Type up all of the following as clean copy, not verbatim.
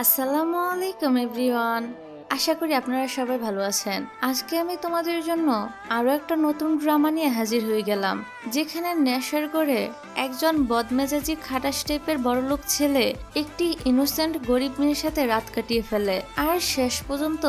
আসসালামু আলাইকুম এভরিওয়ান। আশা করি আপনারা সবাই ভালো আছেন। আজকে আমি তোমাদের জন্য আরো একটা নতুন ড্রামা নিয়ে হাজির হয়ে গেলাম, যেখানে নেশার করে একজন বদমেজাজি খাটাস টাইপের বড়লোক ছেলে একটি ইনোসেন্ট গরিব মেয়ের সাথে রাত কাটিয়ে ফেলে। আর শেষ পর্যন্ত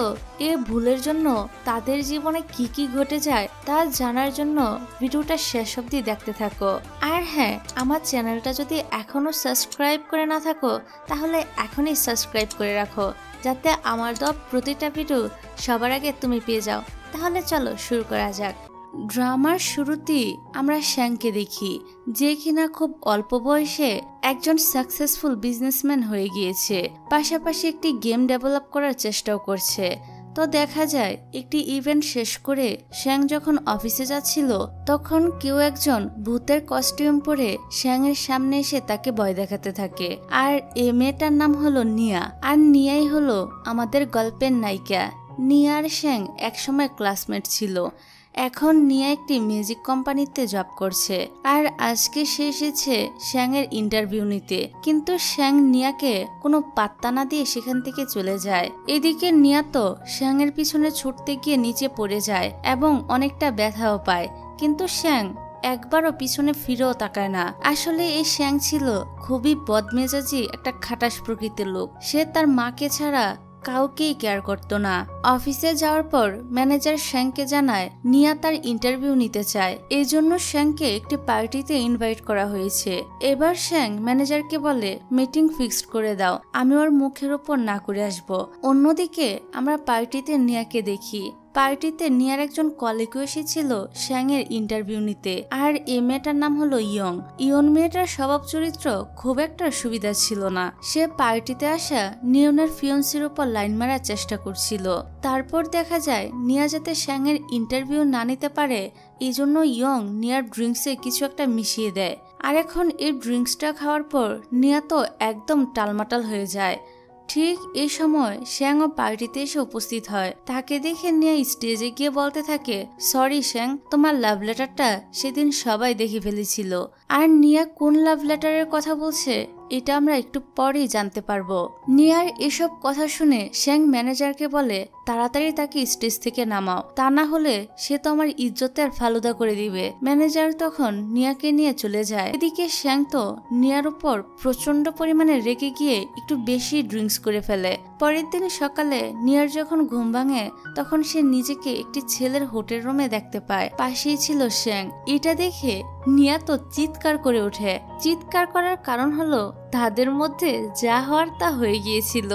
এ ভুলের জন্য তাদের জীবনে কি কি ঘটে যায় তা জানার জন্য ভিডিওটা শেষ অবধি দেখতে থাকো। আর হ্যাঁ, আমার চ্যানেলটা যদি এখনো সাবস্ক্রাইব করে না থাকো তাহলে এখনই সাবস্ক্রাইব করে রাখো, যাতে আমার দেওয়া প্রতিটা ভিডিও সবার আগে তুমি পেয়ে যাও। তাহলে চলো শুরু করা যাক। ড্রামার শুরুতেই আমরা শ্যাংকে দেখি, যে কিনা খুব অল্প বয়সে একজন সাকসেসফুল বিজনেসম্যান হয়ে গিয়েছে, পাশাপাশি একটি গেম ডেভেলপ করার চেষ্টাও করছে। তো দেখা যায় একটি ইভেন্ট শেষ করে শ্যাং যখন অফিসে যাচ্ছিল তখন কেউ একজন ভূতের কস্টিউম পরে শ্যাংয়ের সামনে এসে তাকে ভয় দেখাতে থাকে। আর এই মেয়েটার নাম হলো নিয়া, আর নিয়াই হলো আমাদের গল্পের নায়িকা। নিয়া আর শ্যাং একসময় ক্লাসমেট ছিল। এখন নিয়া একটি মিউজিক কোম্পানিতে জব করছে, আর আজকে সে এসেছে শ্যাংয়ের ইন্টারভিউ নিতে। কিন্তু শ্যাং নিয়াকে কোনো পাত্তা না দিয়ে সেখান থেকে চলে যায়। এদিকে নিয়া তো শ্যাংয়ের পিছনে ছুটতে গিয়ে নিচে পড়ে যায় এবং অনেকটা ব্যথাও পায়, কিন্তু শ্যাং একবারও পিছনে ফিরেও তাকায় না। আসলে এই শ্যাং ছিল খুবই বদমেজাজি একটা খাটাস প্রকৃতির লোক। সে তার মাকে ছাড়া কাউকেই কেয়ার করতো না। অফিসে যাওয়ার পর ম্যানেজার শ্যাংকে জানায় নিয়া তার ইন্টারভিউ নিতে চায়, এই জন্য শ্যাংকে একটি পার্টিতে ইনভাইট করা হয়েছে। এবার শ্যাং ম্যানেজারকে বলে মিটিং ফিক্সড করে দাও, আমি ওর মুখের ওপর না করে আসবো। অন্যদিকে আমরা পার্টিতে নিয়াকে দেখি। পার্টিতে নিয়ার একজন কলিগও এসেছিল শ্যাংয়ের ইন্টারভিউ নিতে, আর এই মেয়েটার নাম হলো ইয়ং। ইয়ন মেয়েটার স্বভাব চরিত্র খুব একটা সুবিধা ছিল না। সে পার্টিতে আসা নিয়নের ফিয়ন্সির উপর লাইন মারার চেষ্টা করছিল। তারপর দেখা যায় নিয়া যাতে শ্যাংয়ের ইন্টারভিউ না নিতে পারে এই জন্য ইয়ং নিয়ার ড্রিঙ্কসে কিছু একটা মিশিয়ে দেয়। আর এখন এই ড্রিঙ্কসটা খাওয়ার পর নিয়া তো একদম টালমাটাল হয়ে যায়। ঠিক এই সময় শ্যাংও পার্টিতে এসে উপস্থিত হয়। তাকে দেখে নিয়ে স্টেজে গিয়ে বলতে থাকে, সরি শ্যাং, তোমার লাভ লেটারটা সেদিন সবাই দেখে ফেলেছিল। আর নিয়া কোন লাভ লেটারের কথা বলছে এটা আমরা একটু পরেই জানতে পারবো। নিয়ার এসব কথা শুনে শ্যাং ম্যানেজারকে বলে তাড়াতাড়ি তাকে স্টেজ থেকে নামাও, তা না হলে সে তো আমার ইজ্জতের ফালুদা করে দিবে। ম্যানেজার তখন নিয়াকে নিয়ে চলে যায়। এদিকে শ্যাং তো নিয়ার উপর প্রচন্ড পরিমাণে রেগে গিয়ে একটু বেশি ড্রিঙ্কস করে ফেলে। পরের দিন সকালে নিয়ার যখন ঘুম ভাঙে তখন সে নিজেকে একটি ছেলের হোটেল রুমে দেখতে পায়। পাশেই ছিল শ্যাং। এটা দেখে নিয়া তো চিৎকার করে ওঠে। চিৎকার করার কারণ হলো তাদের মধ্যে যা হওয়ার তা হয়ে গিয়েছিল।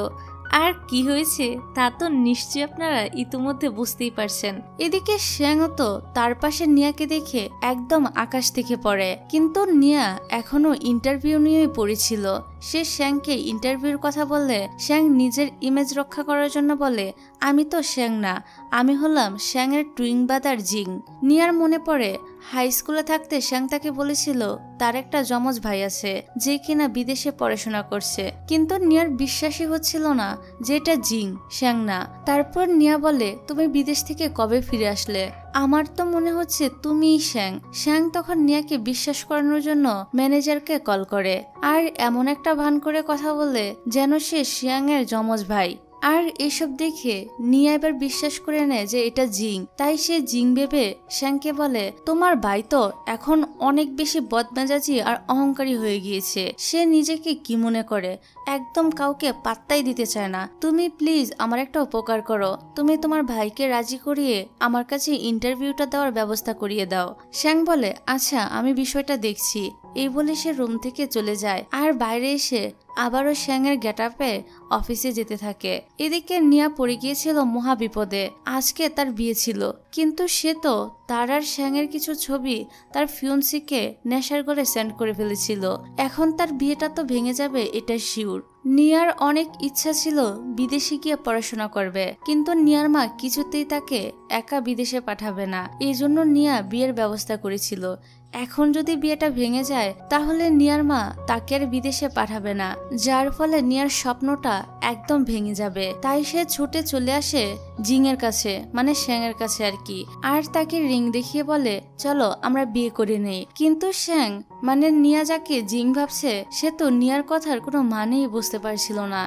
আর কি হয়েছে তা তো নিশ্চয়ই আপনারা ইতিমধ্যে বুঝতেই পারছেন। এদিকে শ্যাংও তো তার পাশে নিয়াকে দেখে একদম আকাশ থেকে পড়ে, কিন্তু নিয়া এখনো ইন্টারভিউ নিয়েই পড়েছিল। সে শ্যাংকে ইন্টারভিউর কথা বললে শ্যাং নিজের ইমেজ রক্ষা করার জন্য বলে, আমি তো শ্যাং না, আমি হলাম শ্যাংয়ের টুইং ব্রাদার জিং। নিয়ার মনে পড়ে হাই স্কুলে থাকতে শ্যাং তাকে বলেছিল তার একটা যমজ ভাই আছে যে কিনা বিদেশে পড়াশোনা করছে, কিন্তু নিয়ার বিশ্বাসই হচ্ছিল না যে এটা জিং, শ্যাং না। তারপর নিয়া বলে, তুমি বিদেশ থেকে কবে ফিরে আসলে? আমার তো মনে হচ্ছে তুমিই শ্যাং। শ্যাং তখন নিয়াকে বিশ্বাস করানোর জন্য ম্যানেজারকে কল করে, আর এমন একটা ভান করে কথা বলে যেন সে শ্যাংয়ের যমজ ভাই। আর এসব দেখে নিয়া এবার বিশ্বাস করে নেয় যে এটা জিং। তাই সে জিং ভেবে শ্যাংকে বলে, তোমার ভাই তো এখন অনেক বেশি বদমেজাজি আর অহংকারী হয়ে গিয়েছে। সে নিজেকে কি মনে করে, একদম কাউকে পাত্তাই দিতে চায় না। তুমি প্লিজ আমার একটা উপকার করো, তুমি তোমার ভাইকে রাজি করিয়ে আমার কাছে ইন্টারভিউটা দেওয়ার ব্যবস্থা করিয়ে দাও। শ্যাং বলে, আচ্ছা আমি বিষয়টা দেখছি। এই বলে সে রুম থেকে চলে যায়, আর বাইরে এসে আবারও শ্যাংয়ের গেটআপে অফিসে যেতে থাকে। এদিকে নিয়া পড়ে গিয়েছিল মহা বিপদে। আজকে তার বিয়ে ছিল, কিন্তু সে তো তার আর শ্যাংয়ের কিছু ছবি তার ফিয়ন্সিকে নেশার ঘরে সেন্ড করে ফেলেছিল। এখন তার বিয়েটা তো ভেঙে যাবে এটা শিওর। নিয়ার অনেক ইচ্ছা ছিল বিদেশে গিয়ে পড়াশোনা করবে, কিন্তু নিয়ার মা কিছুতেই তাকে একা বিদেশে পাঠাবে না। এই জন্য নিয়া বিয়ের ব্যবস্থা করেছিল। এখন যদি বিয়েটা ভেঙে যায় তাহলে নিয়ার মা তাকে আর বিদেশে পাঠাবে না, যার ফলে নিয়ার স্বপ্নটা একদম ভেঙে যাবে। তাই সে ছুটে চলে আসে জিংয়ের কাছে, মানে শ্যাংয়ের কাছে আর কি। আর তাকে রিং দেখিয়ে বলে চলো আমরা বিয়ে করে নেই। কিন্তু শ্যাং মানে নিয়া যাকে জিং ভাবছে সে তো নিয়ার কথার কোনো মানেই বুঝতে পারছিল না।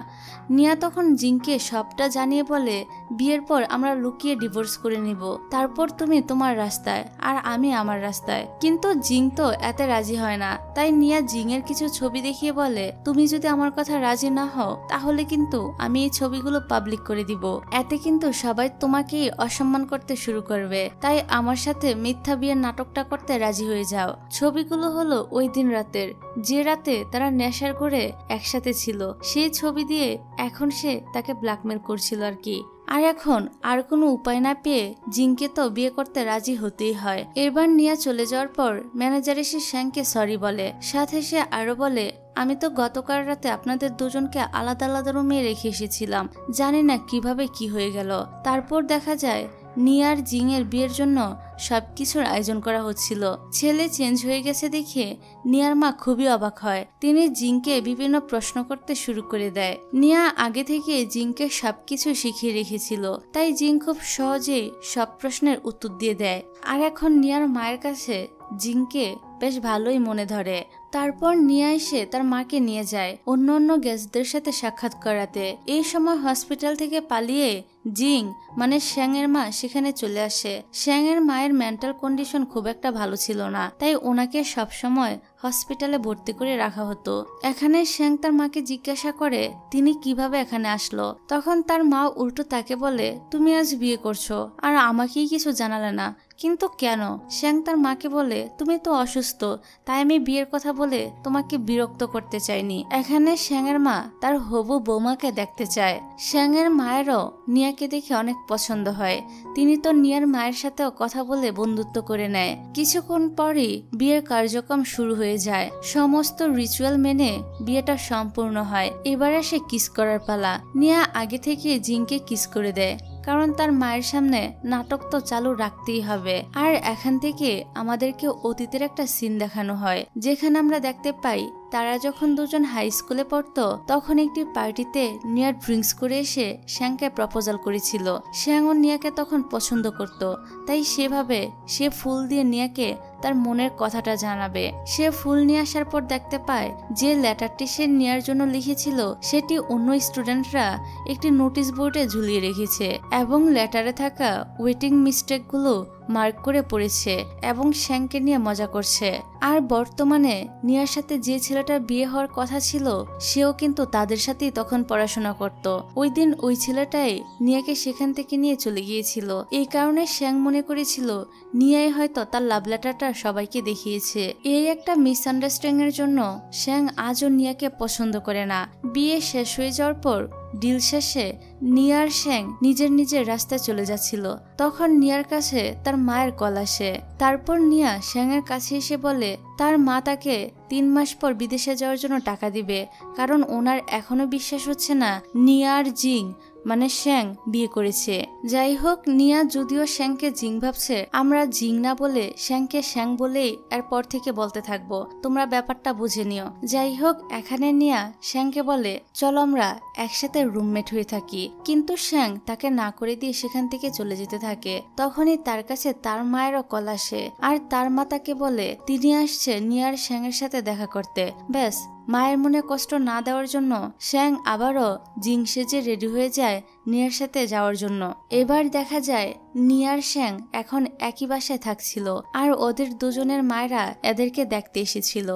নিয়া তখন জিংকে সবটা জানিয়ে বলে বিয়ের পর আমরা লুকিয়ে ডিভোর্স করে নিব, তারপর তুমি তোমার রাস্তায় আর আমি আমার রাস্তায়। কিন্তু জিং তো এতে রাজি হয় না। তাই নিয়া জিংয়ের কিছু ছবি দেখিয়ে বলে তুমি যদি আমার কথা রাজি না হও তাহলে কিন্তু আমি এই ছবিগুলো পাবলিক করে দিব, এতে কিন্তু সবাই তোমাকেই অসম্মান করতে শুরু করবে। তাই আমার সাথে মিথ্যা বিয়ের নাটকটা করতে রাজি হয়ে যাও। ছবিগুলো হলো ওই দিন রাতের, যে রাতে তারা নেশার করে একসাথে ছিল, সেই ছবি দিয়ে এখন সে তাকে ব্ল্যাকমেল করছিল আর কি। আর এখন আর কোনো উপায় না পেয়ে জিংকে তো বিয়ে করতে রাজি হতেই হয়। এবার নিয়া চলে যাওয়ার পর ম্যানেজার এসে শ্যাংকে সরি বলে, সাথে সে আরো বলে আমি তো গতকাল রাতে আপনাদের দুজনকে আলাদা আলাদা রুমে রেখে এসেছিলাম, জানি না কিভাবে কি হয়ে গেল। তারপর দেখা যায় নিয়ার জিংয়ের বিয়ের জন্য সবকিছুর আয়োজন করা হচ্ছিল। ছেলে চেঞ্জ হয়ে গেছে দেখে নিয়ার মা খুবই অবাক হয়। তিনি জিংকে বিভিন্ন প্রশ্ন করতে শুরু করে দেয়। নিয়া আগে থেকে জিংকে সবকিছু শিখিয়ে রেখেছিল, তাই জিং খুব সহজেই সব প্রশ্নের উত্তর দিয়ে দেয়। আর এখন নিয়ার মায়ের কাছে জিংকে বেশ ভালোই মনে ধরে। তারপর নিয়া এসে তার মাকে নিয়ে যায় অন্য গেস্টদের সাথে সাক্ষাৎ করাতে। এই সময় হসপিটাল থেকে পালিয়ে জিং মানে শ্যাংয়ের মা সেখানে চলে আসে। শ্যাংয়ের মায়ের মেন্টাল কন্ডিশন খুব একটা ভালো ছিল না, তাই ওনাকে সবসময় হসপিটালে ভর্তি করে রাখা হতো। এখানে শ্যাং তার মাকে জিজ্ঞাসা করে তিনি কিভাবে এখানে আসলো। তখন তার মা উল্টো তাকে বলে তুমি আজ বিয়ে করছো আর আমাকেই কিছু জানালে না, কিন্তু কেন? শ্যাং তার মাকে বলে তুমি তো অসুস্থ, তাই আমি বিয়ের কথা বলে তোমাকে বিরক্ত করতে চাইনি। এখানে শ্যাংয়ের মা তার হবু বৌমাকে দেখতে চায়। শ্যাংয়ের মায়েরও নিয়াকে দেখে অনেক পছন্দ হয়। তিনি তো নিয়ার মায়ের সাথেও কথা বলে বন্ধুত্ব করে নেয়। কিছুক্ষণ পরই বিয়ের কার্যক্রম শুরু হয়ে যায়। সমস্ত রিচুয়াল মেনে বিয়েটা সম্পূর্ণ হয়। এবারে সে কিস করার পালা। নিয়া আগে থেকে জিংকে কিস করে দেয়, কারণ তার মায়ের সামনে নাটক তো চালু রাখতেই হবে। আর এখান থেকে আমাদেরকে অতীতের একটা সিন দেখানো হয়, যেখানে আমরা দেখতে পাই তারা যখন দুজন হাই স্কুলে পড়তো তখন একটি পার্টিতে নিয়া ড্রিঙ্কস করে এসে শ্যাংকে প্রপোজাল করেছিল। শ্যাং ও নিয়াকে তখন পছন্দ করত, তাই সেভাবে সে ফুল দিয়ে নিয়াকে তার মনের কথাটা জানাবে। সে ফুল নিয়ে আসার পর দেখতে পায় যে লেটারটি সে নেয়ার জন্য লিখেছিল সেটি অন্য স্টুডেন্টরা একটি নোটিশ বোর্ডে ঝুলিয়ে রেখেছে এবং লেটারে থাকা ওয়েটিং মিস্টেকগুলো মার্ক করে পড়েছে এবং শ্যাংকে নিয়ে মজা করছে। আর বর্তমানে নিয়ার সাথে যে ছেলেটার বিয়ে হওয়ার কথা ছিল সেও কিন্তু তাদের সাথেই তখন পড়াশোনা করত। ওই দিন ওই ছেলেটাই নিয়াকে সেখান থেকে নিয়ে চলে গিয়েছিল। এই কারণে শ্যাং মনে করেছিল নিয়াই হয়তো তার লাভ লেটারটা সবাইকে দেখিয়েছে। এই একটা মিসআন্ডারস্ট্যান্ডিং এর জন্য শ্যাং আজও নিয়াকে পছন্দ করে না। বিয়ে শেষ হয়ে যাওয়ার পর ডিল শেষে নিয়ার শ্যাং নিজের রাস্তায় চলে যাচ্ছিল। তখন নিয়ার কাছে তার মায়ের কল আসে। তারপর নিয়া শ্যাংয়ের কাছে এসে বলে তার মা তাকে 3 মাস পর বিদেশে যাওয়ার জন্য টাকা দিবে, কারণ ওনার এখনো বিশ্বাস হচ্ছে না নিয়ার জিং মানে শ্যাং বিয়ে করেছে। যাই হোক, নিয়া যদিও শ্যাংকে জিং ভাবছে, আমরা জিং না বলে শ্যাংকে শ্যাং বলেই এরপর থেকে বলতে থাকবো, তোমরা ব্যাপারটা বুঝে নিও। যাই হোক, এখানে নিয়া শ্যাংকে বলে চলো আমরা একসাথে রুমমেট হয়ে থাকি, কিন্তু শ্যাং তাকে না করে দিয়ে সেখান থেকে চলে যেতে থাকে। তখনই তার কাছে তার মায়েরও কল আসে আর তার মা তাকে বলে তিনি আসছে নিয়ার শ্যাংয়ের সাথে দেখা করতে। ব্যাস, মায়ের মনে কষ্ট না দেওয়ার জন্য শ্যাং আবারও জিং সেজে রেডি হয়ে যায় নিয়ার সাথে যাওয়ার জন্য। এবার দেখা যায় নিয়ার শ্যাং এখন একই বাসায় থাকছিল আর ওদের দুজনের মায়েরা এদেরকে দেখতে এসেছিল।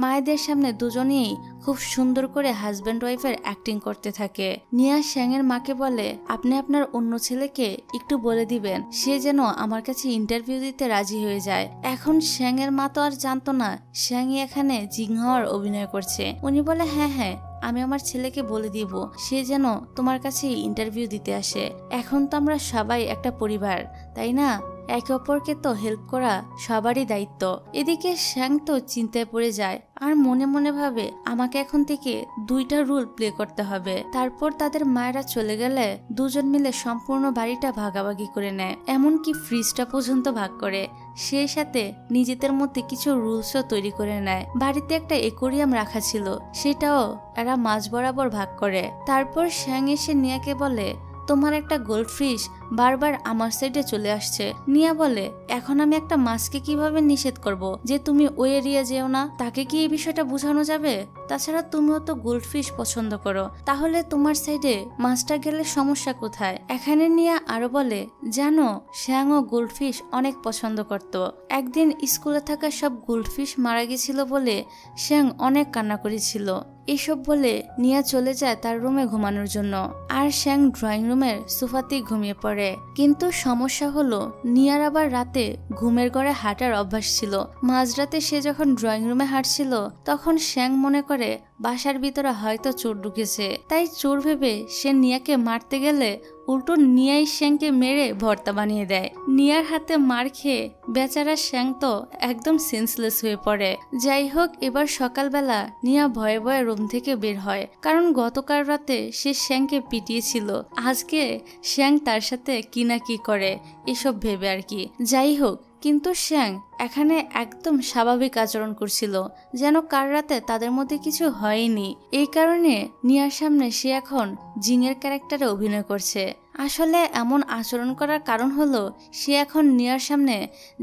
মায়েদের সামনে দুজনেই খুব সুন্দর করে হাজব্যান্ড ওয়াইফের অ্যাক্টিং করতে থাকে। নিয়া শ্যাংয়ের মাকে বলে আপনি আপনার অন্য ছেলেকে একটু বলে দিবেন সে যেন আমার কাছে ইন্টারভিউ দিতে রাজি হয়ে যায়। এখন শ্যাংয়ের মা তো আর জানতো না শ্যাংই এখানে জিং হওয়ার অভিনয় করছে। উনি বলে হ্যাঁ, আমি আমার ছেলেকে বলে দিব সে যেন তোমার কাছে ইন্টারভিউ দিতে আসে। এখন তো আমরা সবাই একটা পরিবার, তাই না? একে অপরকে তো হেল্প করা সবারই দায়িত্ব। এদিকে শ্যাং তো চিন্তায় পড়ে যায় আর মনে মনে ভাবে আমাকে এখন থেকে 2টা রুল প্লে করতে হবে। তারপর তাদের মায়েরা চলে গেলে দুজন মিলে সম্পূর্ণ বাড়িটা ভাগাভাগি করে নেয়, এমনকি ফ্রিজটা পর্যন্ত ভাগ করে। সেই সাথে নিজেদের মধ্যে কিছু রুলসও তৈরি করে নেয়। বাড়িতে একটা অ্যাকোয়ারিয়াম রাখা ছিল, সেটাও এরা মাঝ বরাবর ভাগ করে। তারপর শ্যাং এসে নিয়াকে বলে তোমার একটা গোল্ড ফিশ বারবার আমার সাইডে চলে আসছে। নিয়া বলে, এখন আমি একটা মাছকে কিভাবে নিষেধ করব যে তুমি ওই এরিয়া যেও না? তাকে কি এই বিষয়টা বোঝানো যাবে? তাছাড়া তুমিও তো গোল্ডফিশ পছন্দ করো, তাহলে তোমার সাইডে মাছটা গেলে সমস্যা কোথায়? এখানে নিয়া আরো বলে, জানো শ্যাংও গোল্ডফিশ অনেক পছন্দ করত। একদিন স্কুলে থাকা সব গোল্ডফিশ মারা গেছিল বলে শ্যাং অনেক কান্না করেছিল। এসব বলে নিয়া চলে যায় তার রুমে ঘুমানোর জন্য, আর শ্যাং ড্রয়িং রুমের সোফাতেই ঘুমিয়ে পড়ে। কিন্তু সমস্যা হলো নিয়ার আবার রাতে ঘুমের ঘরে হাঁটার অভ্যাস ছিল। মাঝরাতে সে যখন ড্রয়িং রুমে হাঁটছিল তখন শ্যাং মনে করে বাসার ভিতরে হয়তো চোর ঢুকেছে, তাই চোর ভেবে সে নিয়াকে মারতে গেলে উল্টো নিয়াই শ্যাংকে মেরে ভর্তা বানিয়ে দেয়। নিয়ার হাতে মার খেয়ে বেচারা শ্যাং তো একদম সেন্সলেস হয়ে পড়ে। যাই হোক, এবার সকালবেলা নিয়া ভয়ে ভয়ে রুম থেকে বের হয়, কারণ গতকাল রাতে সে শ্যাংকে পিটিয়েছিল। আজকে শ্যাং তার সাথে কি না কি করে এসব ভেবে আর কি। যাই হোক, কিন্তু শ্যাং এখানে একদম স্বাভাবিক আচরণ করছিল, যেন কাল রাতে তাদের মধ্যে কিছু হয়নি। এই কারণে নিয়ার সামনে সে এখন জিংয়ের ক্যারেক্টারে অভিনয় করছে। আসলে এমন আচরণ করার কারণ হলো সে এখন নিয়ার সামনে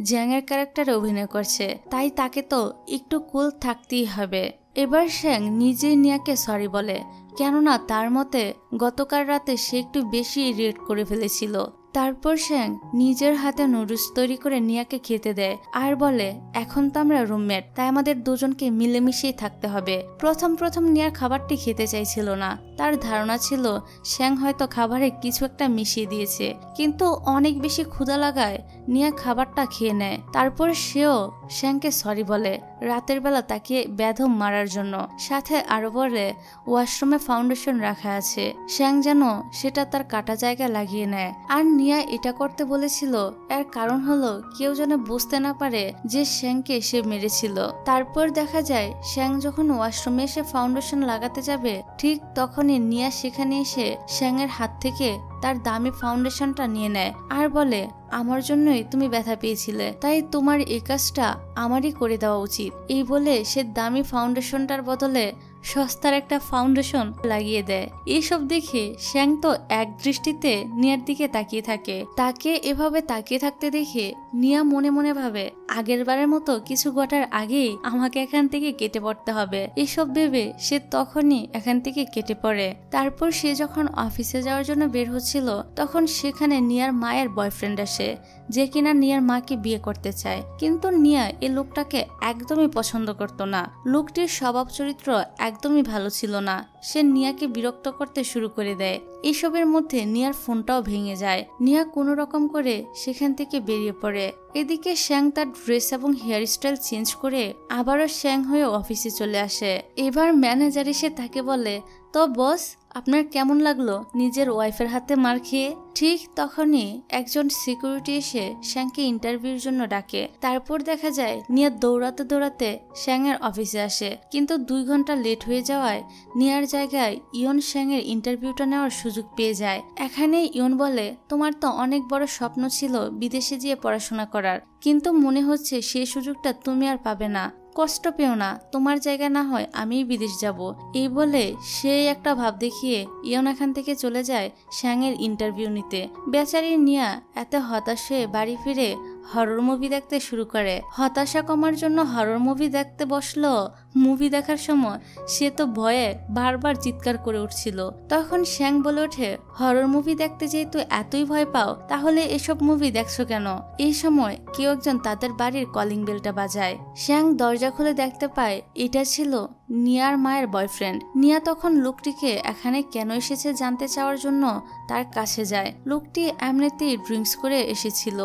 জ্যাংয়ের ক্যারেক্টারে অভিনয় করছে, তাই তাকে তো একটু কুল থাকতেই হবে। এবার শ্যাং নিজেই নিয়াকে সরি বলে, কেননা তার মতে গতকাল রাতে সে একটু বেশি রিয়েক্ট করে ফেলেছিল। তারপর শ্যাং নিজের হাতে নুডলস তৈরি করে নিয়াকে খেতে দেয় আর বলে, এখন তো আমরা রুমমেট, তাই আমাদের দুজনকে মিলেমিশেই থাকতে হবে। প্রথম প্রথম নিয়ার খাবারটি খেতে চাইছিল না, তার ধারণা ছিল শ্যাং হয়তো খাবারে কিছু একটা মিশিয়ে দিয়েছে, কিন্তু অনেক বেশি ক্ষুধা লাগায় নিয়া খাবারটা খেয়ে নেয়। তারপর সেও শ্যাংকে সরি বলে রাতের বেলা তাকে বেধম মারার জন্য, সাথে আরো বলে ওয়াশরুমে ফাউন্ডেশন রাখা আছে, শ্যাং যেন সেটা তার কাটা জায়গায় লাগিয়ে নেয়। আর নিয়া এটা করতে বলেছিল এর কারণ হলো কেউ যেন বুঝতে না পারে যে শ্যাংকে সে মেরেছিল। তারপর দেখা যায় শ্যাং যখন ওয়াশরুমে এসে ফাউন্ডেশন লাগাতে যাবে ঠিক তখনই নিয়া সেখানে এসে শ্যাংয়ের হাত থেকে তার দামি ফাউন্ডেশনটা নিয়ে নেয় আর বলে, আমার জন্যই তুমি ব্যথা পেয়েছিলে, তাই তোমার এই কাজটা আমারই করে দেওয়া উচিত। এই বলে সে দামি ফাউন্ডেশনটার বদলে সস্তার একটা ফাউন্ডেশন লাগিয়ে দেয়। এইসব দেখে শ্যাং তো এক দৃষ্টিতে নিয়ার দিকে তাকিয়ে থাকে। তাকে এভাবে তাকিয়ে থাকতে দেখে নিয়া মনে মনে ভাবে, আগের বারের মতো কিছু ঘটার আগেই আমাকে এখান থেকে কেটে পড়তে হবে। এসব ভেবে সে তখনই এখান থেকে কেটে পড়ে। তারপর সে যখন অফিসে যাওয়ার জন্য বের হচ্ছিল তখন সেখানে নিয়ার মায়ের বয়ফ্রেন্ড আসে, যে কিনা নিয়ার মাকে বিয়ে করতে চায়। কিন্তু নিয়া এই লোকটাকে একদমই পছন্দ করতো না। লোকটির স্বভাব চরিত্র একদমই ভালো ছিল না। সে নিয়াকে বিরক্ত করতে শুরু করে দেয়। এসবের মধ্যে নিয়ার ফোনটাও ভেঙে যায়। নিয়া কোনো রকম করে সেখান থেকে বেরিয়ে পড়ে। এদিকে শ্যাং তার ড্রেস এবং হেয়ার স্টাইল চেঞ্জ করে আবারও শ্যাং হয়ে অফিসে চলে আসে। এবার ম্যানেজার এসে তাকে বলে, তো বস, আপনার কেমন লাগলো নিজের ওয়াইফের হাতে মার খেয়ে? ঠিক তখনই একজন সিকিউরিটি এসে শ্যাংকে ইন্টারভিউর জন্য ডাকে। তারপর দেখা যায় নিয়া দৌড়াতে দৌড়াতে শ্যাংয়ের অফিসে আসে, কিন্তু 2 ঘন্টা লেট হয়ে যাওয়ায় নিয়ার জায়গায় ইয়ন শ্যাংয়ের ইন্টারভিউটা নেওয়ার সুযোগ পেয়ে যায়। এখানে ইয়ন বলে, তোমার তো অনেক বড় স্বপ্ন ছিল বিদেশে গিয়ে পড়াশোনা করার, কিন্তু মনে হচ্ছে সেই সুযোগটা তুমি আর পাবে না। কষ্ট পেও না, তোমার জায়গা না হয় আমিই বিদেশ যাব। এই বলে সে একটা ভাব দেখিয়ে ইয়ন এখান থেকে চলে যায় শ্যাংয়ের ইন্টারভিউ নিতে। বেচারি নিয়া এত হতাশ হয়ে বাড়ি ফিরে হরর মুভি দেখতে শুরু করে। হতাশা কমার জন্য হরর মুভি দেখতে বসলো। মুভি দেখার সময় সে তো ভয়ে বারবার চিৎকার করে উঠছিল। তখন শ্যাং বলে ওঠে, হরর মুভি দেখতে যেহেতু এতই ভয় পাও তাহলে এসব মুভি দেখছো কেন? এই সময় কেউ একজন তাদের বাড়ির কলিং বেলটা বাজায়। শ্যাং দরজা খুলে দেখতে পায় এটা ছিল নিয়ার মায়ের বয়ফ্রেন্ড। নিয়া তখন লোকটিকে এখানে কেন এসেছে জানতে চাওয়ার জন্য তার কাছে যায়। লোকটি এমনিতেই ড্রিঙ্কস করে এসেছিল,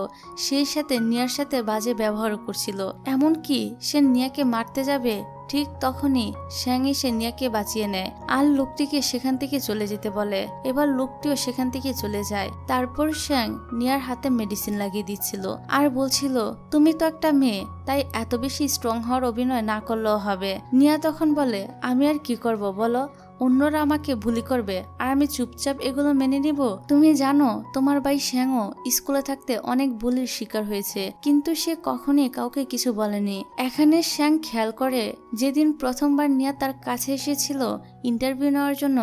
সেই সাথে নিয়ার সাথে বাজে ব্যবহার করছিল, এমনকি সে নিয়াকে মারতে যাবে ঠিক তখনই শ্যাং এসে নিয়াকে বাঁচিয়ে নেয় আর লোকটিকে সেখান থেকে চলে যেতে বলে। এবার লোকটিও সেখান থেকে চলে যায়। তারপর শ্যাং নিয়ার হাতে মেডিসিন লাগিয়ে দিচ্ছিল আর বলছিল, তুমি তো একটা মেয়ে, তাই এত বেশি স্ট্রং হওয়ার অভিনয় না করলেও হবে। নিয়া তখন বলে, আমি আর কি করব বলো, অন্যরা আমাকে বুলি করবে আর আমি চুপচাপ এগুলো মেনে নিব? তুমি জানো তোমার ভাই শ্যাংও স্কুলে থাকতে অনেক বুলির শিকার হয়েছে, কিন্তু সে কখনোই কাউকে কিছু বলেনি। এখানে শ্যাং খেয়াল করে যেদিন প্রথমবার নিয়া তার কাছে এসেছিল ইন্টারভিউ নেওয়ার জন্য,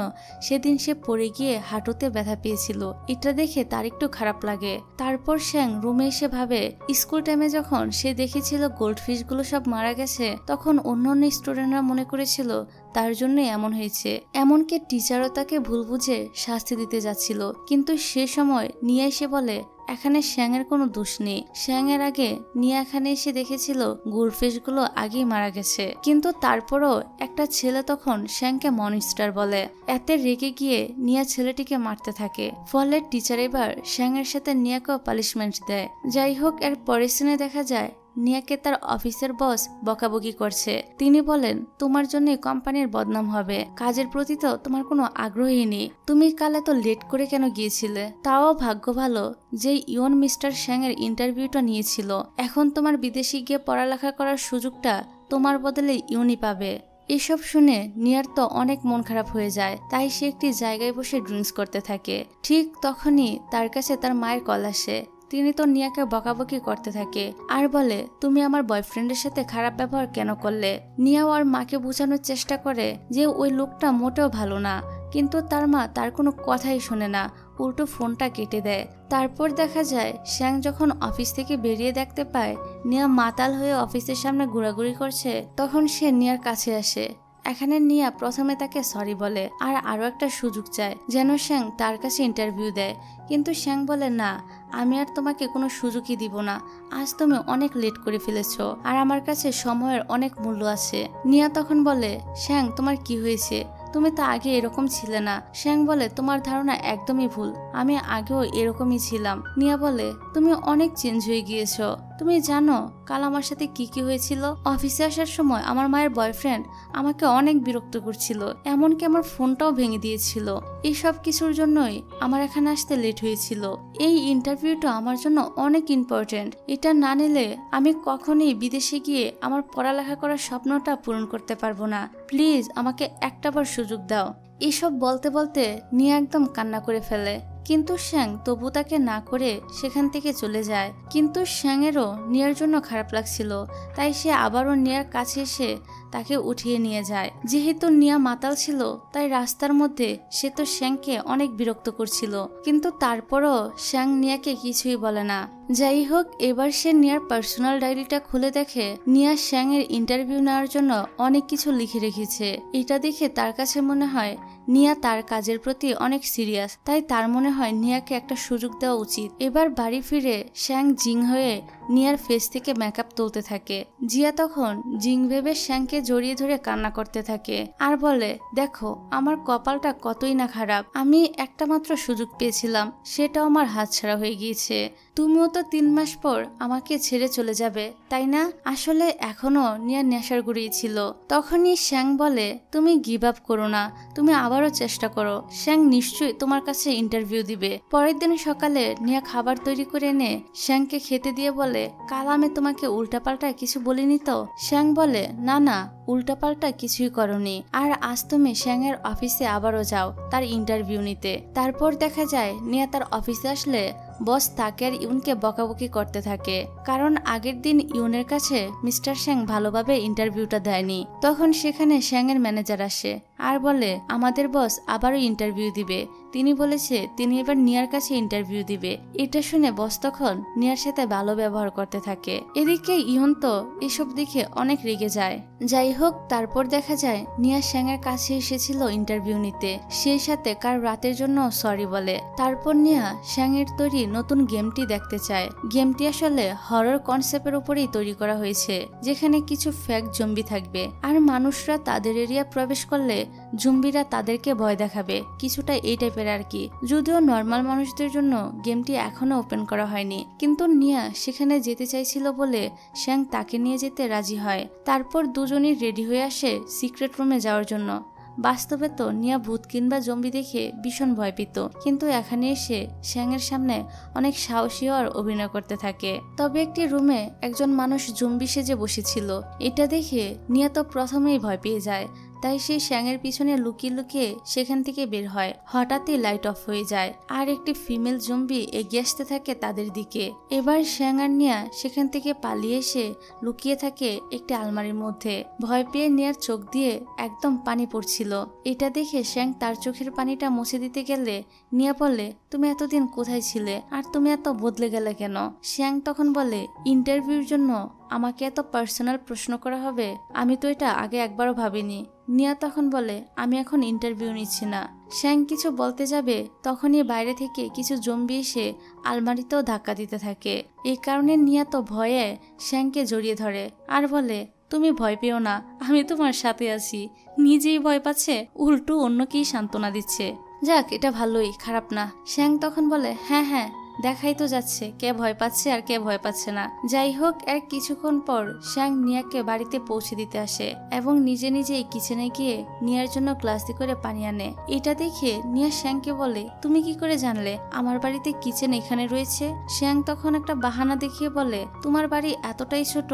সেদিন সে পড়ে গিয়ে হাঁটুতে ব্যথা পেয়েছিল। এটা দেখে তার একটু খারাপ লাগে। তারপর শ্যাং রুমে এসে ভাবে স্কুল টাইমে যখন সে দেখেছিল গোল্ডফিশ গুলো সব মারা গেছে, তখন অন্য স্টুডেন্টরা মনে করেছিল তার জন্য এমন হয়েছে। এমনকি টিচারও তাকে ভুল বুঝে শাস্তি দিতে যাচ্ছিল। কিন্তু সে সময় নিয়ে এসে বলে এখানে শ্যাংয়ের কোনো দোষ নেই। শ্যাংয়ের আগে নিয়া এখানে এসে দেখেছিল গোল্ডফিশ গুলো আগেই মারা গেছে। কিন্তু তারপরও একটা ছেলে তখন শ্যাংকে মনস্টার বলে। এতে রেগে গিয়ে নিয়া ছেলেটিকে মারতে থাকে। ফলে টিচার এবার শ্যাংয়ের সাথে নিয়াকেও পানিশমেন্ট দেয়। যাই হোক, এর পরের সিনে দেখা যায় নিয়াকে তার অফিসের বস বকাবকি করছে। তিনি বলেন তোমার জন্য কোম্পানির বদনাম হবে, কাজের প্রতি তো তোমার কোনো আগ্রহই নেই, তুমি কাল এত লেট করে কেন গিয়েছিলে? তাও ভাগ্য ভালো যে ইয়ন মিস্টার শ্যাং এর ইন্টারভিউটা নিয়েছিল। এখন তোমার বিদেশে গিয়ে পড়ালেখা করার সুযোগটা তোমার বদলে ইয়নই পাবে। এসব শুনে নিয়ার তো অনেক মন খারাপ হয়ে যায়। তাই সে একটি জায়গায় বসে ড্রিঙ্কস করতে থাকে। ঠিক তখনই তার কাছে তার মায়ের কল আসে। তিনি তো নিয়াকে বকাবকি করতে থাকে আর বলে তুমি আমার বয়ফ্রেন্ডের সাথে খারাপ ব্যবহার কেন করলে? নিয়াও আর মাকে বোঝানোর চেষ্টা করে যে ওই লোকটা মোটেও ভালো না, কিন্তু তার মা তার কোনো কথাই শোনে না, উল্টো ফোনটা কেটে দেয়। তারপর দেখা যায় শ্যাং যখন অফিস থেকে বেরিয়ে দেখতে পায় নিয়া মাতাল হয়ে অফিসের সামনে ঘোরাঘুরি করছে, তখন সে নিয়ার কাছে আসে। এখানে নিয়া প্রথমে তাকে সরি বলে আর আরো একটা সুযোগ চায় যেন শ্যাং তার কাছে ইন্টারভিউ দেয়। কিন্তু শ্যাং বলে না, আমি আর তোমাকে কোনো সুযোগই দিব না, আজ তুমি অনেক লেট করে ফেলেছো আর আমার কাছে সময়ের অনেক মূল্য আছে। নিয়া তখন বলে শ্যাং তোমার কি হয়েছে? তুমি তো আগে এরকম ছিলে না। শ্যাং বলে তোমার ধারণা একদমই ভুল, আমি আগেও এরকমই ছিলাম। নিয়া বলে তুমি অনেক চেঞ্জ হয়ে গিয়েছো। তুমি জানো কাল আমার সাথে কি হয়েছিল? অফিসে আসার সময় আমার মায়ের বয়ফ্রেন্ড আমাকে অনেক বিরক্ত করছিল, এমনকি আমার ফোনটাও ভেঙে দিয়েছিল। এই সব কিছুর জন্যই আমার এখানে আসতে লেট হয়েছিল। এই ইন্টারভিউটা আমার জন্য অনেক ইম্পর্টেন্ট, এটা না নিলে আমি কখনোই বিদেশে গিয়ে আমার পড়ালেখা করার স্বপ্নটা পূরণ করতে পারবো না। প্লিজ আমাকে একটাবার সুযোগ দাও। এসব বলতে বলতে নিয়ে একদম কান্না করে ফেলে। কিন্তু শ্যাং তবু তাকে না করে সেখান থেকে চলে যায়। কিন্তু শ্যাংয়েরও নিয়ার জন্য খারাপ লাগছিল, তাই সে আবারও নিয়ার কাছে এসে তাকে উঠিয়ে নিয়ে যায়। যেহেতু নিয়া মাতাল ছিল তাই রাস্তার মধ্যে সে তো শ্যাংকে অনেক বিরক্ত করছিল, কিন্তু তারপরও শ্যাং নিয়াকে কিছুই বলে না। যাই হোক, এবার সে নিয়ার পার্সোনাল ডায়েরিটা খুলে দেখে নিয়া শ্যাং এর ইন্টারভিউ নেওয়ার জন্য অনেক কিছু লিখে রেখেছে। এটা দেখে তার কাছে মনে হয় নিয়া তার কাজের প্রতি অনেক সিরিয়াস, তাই তার মনে হয় নিয়াকে একটা সুযোগ দেওয়া উচিত। এবার বাড়ি ফিরে শ্যাং জিং হয়ে নিয়ার ফেস থেকে মেকআপ তুলতে থাকে। জিয়া তখন জিং ভেবে শ্যাংকে জড়িয়ে ধরে কান্না করতে থাকে আর বলে দেখো আমার কপালটা কতই না খারাপ, আমি একটা মাত্র সুযোগ পেয়েছিলাম, সেটাও আমার হাতছাড়া হয়ে গিয়েছে। তুমিও তো 3 মাস পর আমাকে ছেড়ে চলে যাবে তাই না? আসলে এখনো নিয়া নেশার গুড়িয়েছিল। তখনই শ্যাং বলে তুমি গিভ আপ করো না, তুমি আবারও চেষ্টা করো, শ্যাং নিশ্চয়ই তোমার কাছে ইন্টারভিউ দিবে। পরের দিন সকালে নিয়া খাবার তৈরি করে এনে শ্যাংকে খেতে দিয়ে বলে কাল আমি তোমাকে উল্টাপাল্টা কিছু বলিনি তো? শ্যাং বলে না না, উল্টাপাল্টা কিছুই করনি, আর আজ তুমি শ্যাং এর অফিসে আবারও যাও তার ইন্টারভিউ নিতে। তারপর দেখা যায় নিয়া তার অফিসে আসলে বস তাকে আর ইউনকে বকাবকি করতে থাকে, কারণ আগের দিন ইউনের কাছে মিস্টার শ্যাং ভালোভাবে ইন্টারভিউটা দেয়নি। তখন সেখানে শ্যাং এর ম্যানেজার আসে আর বলে আমাদের বস আবারও ইন্টারভিউ দিবে, তিনি বলেছে তিনি এবার নিয়ার কাছে ইন্টারভিউ দিবে। এটা শুনে বস তখন নিয়ার সাথে ভালো ব্যবহার করতে থাকে। এদিকে ইউন তো এসব দেখে অনেক রেগে যায়। যাই হোক, তারপর দেখা যায় নিয়া শ্যাং এর কাছে এসেছিল ইন্টারভিউ নিতে, সেই সাথে কার রাতের জন্য সরি বলে। তারপর নিয়া শ্যাং এর তৈরি নতুন গেমটি দেখতে চায়। গেমটি আসলে হরর কনসেপ্টের উপরেই তৈরি করা হয়েছে, যেখানে কিছু ফেক জম্বি থাকবে আর মানুষরা তাদের এরিয়া প্রবেশ করলে জম্বিরা তাদেরকে ভয় দেখাবে, কিছুটা এই টাইপের আর কি। যদিও নর্মাল মানুষদের জন্য গেমটি এখনো ওপেন করা হয়নি, কিন্তু নিয়া সেখানে যেতে চাইছিল বলে শ্যাং তাকে নিয়ে যেতে রাজি হয়। তারপর দুজনই রেডি হয়ে আসে সিক্রেট রুমে যাওয়ার জন্য। বাস্তবে তো নিয়া ভূত কিংবা জম্বি দেখে ভীষণ ভয় পেত, কিন্তু এখানে এসে শ্যাং এর সামনে অনেক সাহসী আর অভিনয় করতে থাকে। তবে একটি রুমে একজন মানুষ জম্বি সেজে বসেছিল, এটা দেখে নিয়া তো প্রথমেই ভয় পেয়ে যায়। তাই সে শ্যাংয়ের পিছনে লুকিয়ে লুকিয়ে সেখান থেকে বের হয়। হঠাৎই লাইট অফ হয়ে যায় আর একটি ফিমেল জম্বি এগিয়ে আসতে থাকে তাদের দিকে। এবার শ্যাং আর নিয়া সেখান থেকে পালিয়ে এসে লুকিয়ে থাকে একটি আলমারির মধ্যে। ভয় পেয়ে নিয়ার চোখ দিয়ে একদম পানি পড়ছিল। এটা দেখে শ্যাং তার চোখের পানিটা মুছে দিতে গেলে নিয়া বলে, তুমি এতদিন কোথায় ছিলে আর তুমি এত বদলে গেলে কেন? শ্যাং তখন বলে, ইন্টারভিউর জন্য আমাকে এত পার্সোনাল প্রশ্ন করা হবে, আমি তো এটা আগে একবারও ভাবিনি। নিয়া তখন বলে, আমি এখন ইন্টারভিউ নিচ্ছি না। শ্যাং কিছু বলতে যাবে তখনই বাইরে থেকে কিছু জম্বি এসে আলমারিতেও ধাক্কা দিতে থাকে। এই কারণে নিয়া তো ভয়ে শ্যাংকে জড়িয়ে ধরে আর বলে, তুমি ভয় পেও না, আমি তোমার সাথে আছি। নিজেই ভয় পাচ্ছে, উল্টো অন্যকেই সান্ত্বনা দিচ্ছে। যাক, এটা ভালোই, খারাপ না। শ্যাং তখন বলে, হ্যাঁ হ্যাঁ, দেখাই তো যাচ্ছে কে ভয় পাচ্ছে আর কে ভয় পাচ্ছে না। যাই হোক, এর কিছুক্ষণ পর শ্যাং নিয়াকে বাড়িতে পৌঁছে দিতে আসে এবং নিজে নিজেই কিচেনে গিয়ে নিয়ার জন্য গ্লাসে করে পানি আনে। এটা দেখে নিয়া শ্যাংকে বলে, তুমি কি করে জানলে আমার বাড়িতে কিচেন এখানে রয়েছে? শ্যাং তখন একটা বাহানা দেখিয়ে বলে, তোমার বাড়ি এতটাই ছোট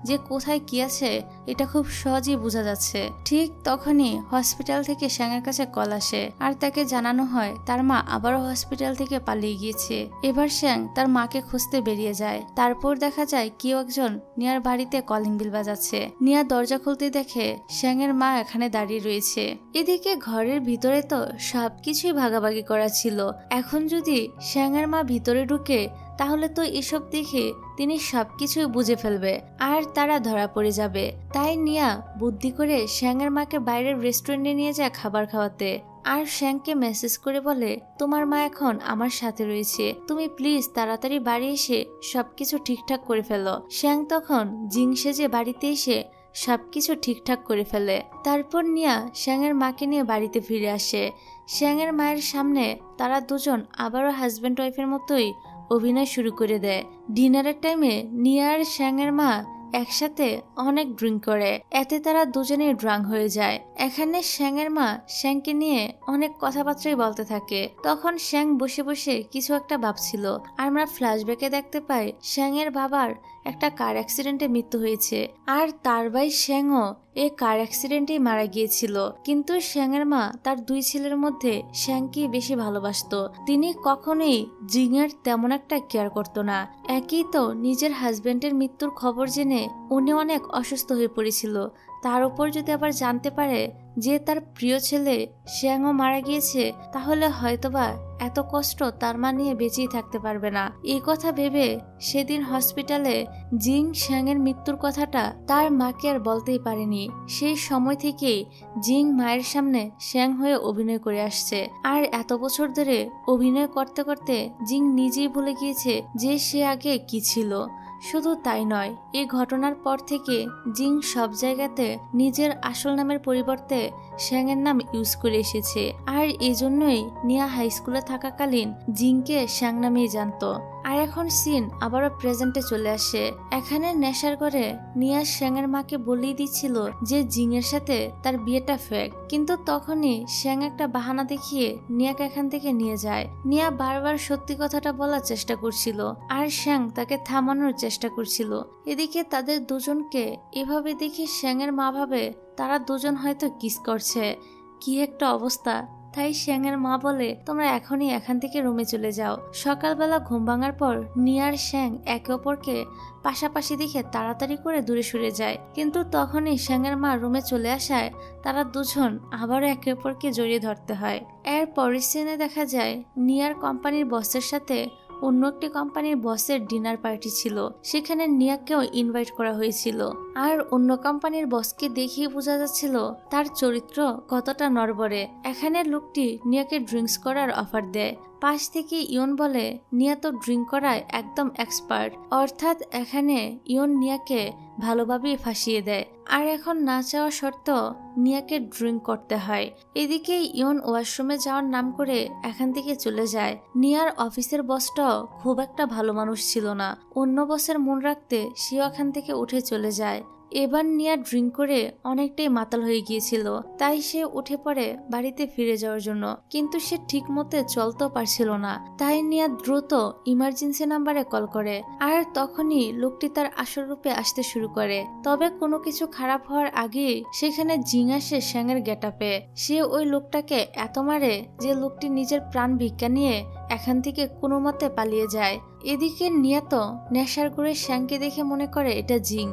যে কোথায় কি আছে এটা খুব সহজেই বোঝা যাচ্ছে। ঠিক তখনই হসপিটাল থেকে শ্যাংয়ের কাছে কল আসে আর তাকে জানানো হয় তার মা আবারও হসপিটাল থেকে পালিয়ে গিয়েছে। এবার শ্যাং তার মাকে খুঁজতে বেরিয়ে যায়। তারপর দেখা যায় কেউ একজন নিয়ার বাড়িতে কলিং বেল বাজাচ্ছে। নিয়া দরজা খুলতে দেখে শ্যাংয়ের মা এখানে দাঁড়িয়ে রয়েছে। এদিকে ঘরের ভিতরে তো সবকিছুই ভাগাভাগি করা ছিল। এখন যদি শ্যাংয়ের মা ভিতরে ঢুকে তাহলে তো এসব দেখে তিনি সবকিছুই বুঝে ফেলবে আর তারা ধরা পড়ে যাবে। তাই নিয়া বুদ্ধি করে শ্যাংয়ের মাকে বাইরের রেস্টুরেন্টে নিয়ে যায় খাবার খাওয়াতে আর শ্যাংকে মেসেজ করে বলে, তোমার মা এখন আমার সাথে রয়েছে, তুমি প্লিজ তাড়াতাড়ি বাড়ি এসে সবকিছু ঠিকঠাক করে ফেলো। শ্যাং তখন জিং সেজে বাড়িতে এসে সবকিছু ঠিকঠাক করে ফেলে। তারপর নিয়া শ্যাংয়ের মাকে নিয়ে বাড়িতে ফিরে আসে। শ্যাংয়ের মায়ের সামনে তারা দুজন আবারও হাজব্যান্ড ওয়াইফের মতোই অভিনয় শুরু করে দেয়। ডিনারের টাইমে নিয়া আর শ্যাংয়ের মা একসাথে অনেক ড্রিঙ্ক করে, এতে তারা দুজনেই ড্রাঙ্ক হয়ে যায়। এখানে শ্যাংয়ের মা শ্যাংকে নিয়ে অনেক কথাবার্তাই বলতে থাকে। তখন শ্যাং বসে বসে কিছু একটা ভাবছিল আর আমরা ফ্ল্যাশব্যাকে দেখতে পাই শ্যাংয়ের বাবার একটা কার অ্যাক্সিডেন্টে মৃত্যু হয়েছে আর তার ভাই শ্যাংও এই কার অ্যাক্সিডেন্টেই মারা গিয়েছিল। কিন্তু শ্যাংয়ের মা তার দুই ছেলের মধ্যে শ্যাংকেই বেশি ভালোবাসতো। তিনি কখনোই জিংয়ের তেমন একটা কেয়ার করতো না। একই তো নিজের হাজবেন্ডের মৃত্যুর খবর জেনে উনি অনেক অসুস্থ হয়ে পড়েছিল। তার উপর যদি আবার জানতে পারে যে তার প্রিয় ছেলে শ্যাংও মারা গিয়েছে তাহলে হয়তোবা এত কষ্ট তার মা নিয়ে বেঁচেই থাকতে পারবে না। এই কথা ভেবে সেদিন হসপিটালে জিং শ্যাংয়ের মৃত্যুর কথাটা তার মাকে আর বলতেই পারেনি। সেই সময় থেকেই জিং মায়ের সামনে শ্যাং হয়ে অভিনয় করে আসছে আর এত বছর ধরে অভিনয় করতে করতে জিং নিজেই ভুলে গিয়েছে যে সে আগে কি ছিল। শুধু তাই নয়, এই ঘটনার পর থেকে জিং সব জায়গাতে নিজের আসল নামের পরিবর্তে শ্যাংয়ের নাম ইউজ করে এসেছে আর এজন্যই নিয়া হাই স্কুলে থাকাকালীন জিংকে শ্যাং নামেই জানতো। আর এখন সিন আবারও প্রেজেন্টে চলে আসে। এখানে নেশার করে নিয়া শ্যাংয়ের মাকে বলেই দিচ্ছিল যে জিংয়ের সাথে তার বিয়েটা ফেক, কিন্তু তখনই শ্যাং একটা বাহানা দেখিয়ে নিয়াকে এখান থেকে নিয়ে যায়। নিয়া বারবার সত্যি কথাটা বলার চেষ্টা করছিল আর শ্যাং তাকে থামানোর চেষ্টা করছিল। এদিকে তাদের দুজনকে এভাবে দেখে শ্যাংয়ের মা ভাবে তারা দুজন হয়তো কিস করছে। কি একটা অবস্থা। তাই শ্যাংয়ের মা বলে, তোমরা এখনই এখান থেকে রুমে চলে যাও। সকালবেলা ঘুম ভাঙার পর নিয়ার শ্যাং একে অপরকে পাশাপাশি দেখে তাড়াতাড়ি করে দূরে সরে যায়, কিন্তু তখনই শ্যাংয়ের মা রুমে চলে আসায় তারা দুজন আবারও একে অপরকে জড়িয়ে ধরতে হয়। এর পরের সিনে দেখা যায় নিয়ার কোম্পানির বসের সাথে অন্য একটি কোম্পানির বসের ডিনার পার্টি ছিল। সেখানে নিয়াকেও ইনভাইট করা হয়েছিল আর অন্য কোম্পানির বসকে দেখিয়ে বোঝা যাচ্ছিল তার চরিত্র কতটা নড়বড়ে। এখানে লোকটি নিয়াকে ড্রিঙ্কস করার অফার দেয়। পাশ থেকে ইয়ন বলে, নিয়া তো ড্রিঙ্ক করায় একদম এক্সপার্ট, অর্থাৎ এখানে ইয়ন নিয়াকে ভালোভাবেই ফাঁসিয়ে দেয় আর এখন না চাওয়া সত্ত্বেও নিয়াকে ড্রিঙ্ক করতে হয়। এদিকে ইয়ন ওয়াশরুমে যাওয়ার নাম করে এখান থেকে চলে যায়। নিয়ার অফিসের বসটাও খুব একটা ভালো মানুষ ছিল না। অন্য বসের মন রাখতে সেও এখান থেকে উঠে চলে যায়। এবার নিয়া ড্রিঙ্ক করে অনেকটাই মাতাল হয়ে গিয়েছিল, তাই সে উঠে পড়ে বাড়িতে ফিরে যাওয়ার জন্য, কিন্তু সে ঠিক মতো চলতেও পারছিল না। তাই নিয়া দ্রুত ইমার্জেন্সি নাম্বারে কল করে, আর তখনই লোকটি তার আসল রূপে আসতে শুরু করে। তবে কোনো কিছু খারাপ হওয়ার আগে সেখানে জিং আসে শ্যাংয়ের গেটআপে। সে ওই লোকটাকে এত মারে যে লোকটি নিজের প্রাণ ভিক্ষা নিয়ে এখান থেকে কোনো মতে পালিয়ে যায়। এদিকে নিয়া তো নেশার করে শ্যাংকে দেখে মনে করে এটা জিং,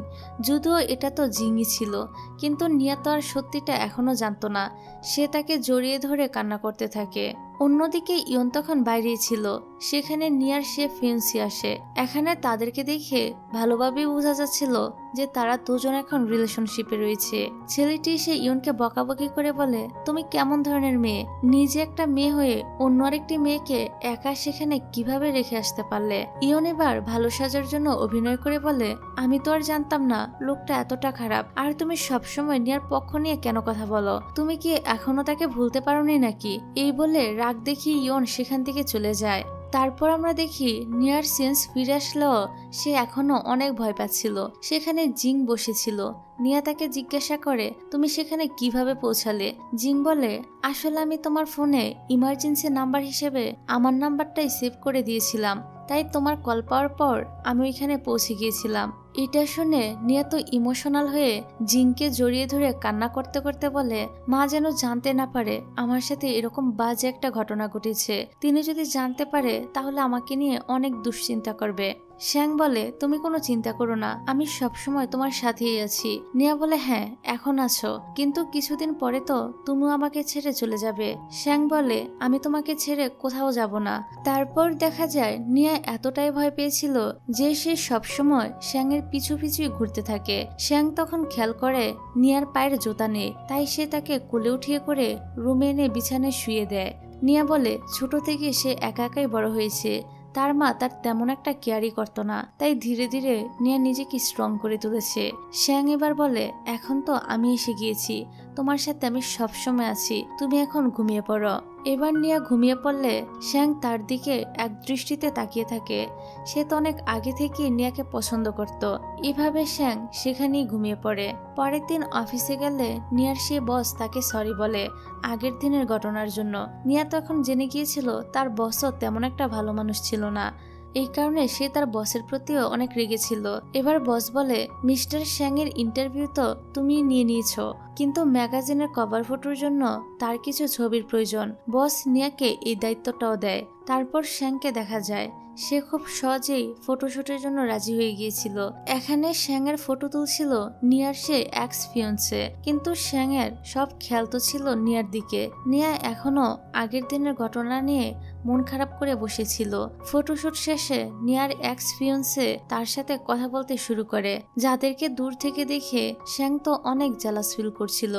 যদিও এটা তো জিংই ছিল, কিন্তু নিয়া তো আর সত্যিটা এখনো জানতো না। সে তাকে জড়িয়ে ধরে কান্না করতে থাকে। অন্যদিকে ইয়ন তখন বাইরেই ছিল, সেখানে নিয়ার সে ফিয়ান্সি আসে। এখানে তাদেরকে দেখে ভালোভাবেই বোঝা যাচ্ছিল যে তারা দুজন এখন রিলেশনশিপে রয়েছে। ছেলেটি সে ইয়নকে বকাবকি করে বলে, তুমি কেমন ধরনের মেয়ে, নিজে একটা মেয়ে হয়ে অন্য আরেকটি মেয়েকে একা সেখানে কিভাবে রেখে আসতে পারলে? ইয়ন এবার ভালো সাজার জন্য অভিনয় করে বলে, আমি তো আর জানতাম না লোকটা এতটা খারাপ, আর তুমি সবসময় নিয়ার পক্ষ নিয়ে কেন কথা বলো? তুমি কি এখনো তাকে ভুলতে পারোনি নাকি? এই বলে রাগ দেখিয়ে ইয়ন সেখান থেকে চলে যায়। তারপর আমরা দেখি নিয়ার সেন্স ফিরে আসলেও সে এখনো অনেক ভয় পাচ্ছিল। সেখানে জিং বসেছিল। নিয়া তাকে জিজ্ঞাসা করে, তুমি সেখানে কিভাবে পৌঁছালে? জিং বলে, আসলে আমি তোমার ফোনে ইমার্জেন্সি নাম্বার হিসেবে আমার নাম্বারটাই সেভ করে দিয়েছিলাম, তাই তোমার কল পাওয়ার পর আমি ওইখানে পৌঁছে গিয়েছিলাম। এটা শুনে নিয়া তো ইমোশনাল হয়ে জিংকে জড়িয়ে ধরে কান্না করতে করতে বলে, মা যেন জানতে না পারে আমার সাথে এরকম বাজে একটা ঘটনা ঘটেছে। তিনি যদি জানতে পারে তাহলে আমাকে নিয়ে অনেক দুশ্চিন্তা করবে। শ্যাং বলে, তুমি কোনো চিন্তা করো না, আমি সবসময় তোমার সাথেই আছি। নিয়া বলে, হ্যাঁ এখন আছো, কিন্তু কিছুদিন পরে তো তুমিও আমাকে ছেড়ে চলে যাবে। শ্যাং বলে, আমি তোমাকে ছেড়ে কোথাও যাব না। তারপর দেখা যায় নিয়া এতটাই ভয় পেয়েছিল যে সে সবসময় শ্যাংয়ের পিছু পিছুই ঘুরতে থাকে। শ্যাং তখন খেয়াল করে নিয়ার পায়ের জুতা নেই, তাই সে তাকে কোলে উঠিয়ে করে রুমে এনে বিছানায় শুয়ে দেয়। নিয়া বলে, ছোট থেকে সে একা একাই বড় হয়েছে, তার মা তার তেমন একটা কেয়ারই করতো না, তাই ধীরে ধীরে নিয়া নিজেকে স্ট্রং করে তুলেছে। শ্যাং এবার বলে, এখন তো আমি এসে গিয়েছি, তোমার সাথে আমি সবসময় আছি, তুমি এখন ঘুমিয়ে পড়ো। এবার নিয়া ঘুমিয়ে পড়লে শ্যাং তার দিকে এক দৃষ্টিতে তাকিয়ে থাকে। সে তো অনেক আগে থেকে নিয়াকে পছন্দ করত। এভাবে শ্যাং সেখানেই ঘুমিয়ে পড়ে। পরের দিন অফিসে গেলে নিয়ার সে বস তাকে সরি বলে আগের দিনের ঘটনার জন্য। নিয়া তো এখন জেনে গিয়েছিল তার বসও তেমন একটা ভালো মানুষ ছিল না, এই কারণে সে তার বসের প্রতিও অনেক রেগেছিল। এবার বস বলে, মিস্টার শ্যাং এর ইন্টারভিউ তো তুমি নিয়ে নিয়েছো, কিন্তু ম্যাগাজিনের কভার ফটোর জন্য তার কিছু ছবির প্রয়োজন। বস নিয়াকে এই দায়িত্বটাও দেয়। তারপর শ্যাংকে দেখা যায় সে খুব সহজেই ফটোশুটের জন্য রাজি হয়ে গিয়েছিল। এখানে শ্যাংয়ের ফটো তুলছিল নিয়ার সে এক্স ফিয়ন্সে, কিন্তু শ্যাংয়ের সব খেয়াল তো ছিল নিয়ার দিকে। নিয়া এখনো আগের দিনের ঘটনা নিয়ে মন খারাপ করে বসেছিল। ফটোশুট শেষে নিয়ার এক্স ফিয়ন্সে তার সাথে কথা বলতে শুরু করে, যাদেরকে দূর থেকে দেখে শ্যাং তো অনেক জেলাস ফিল করছিল।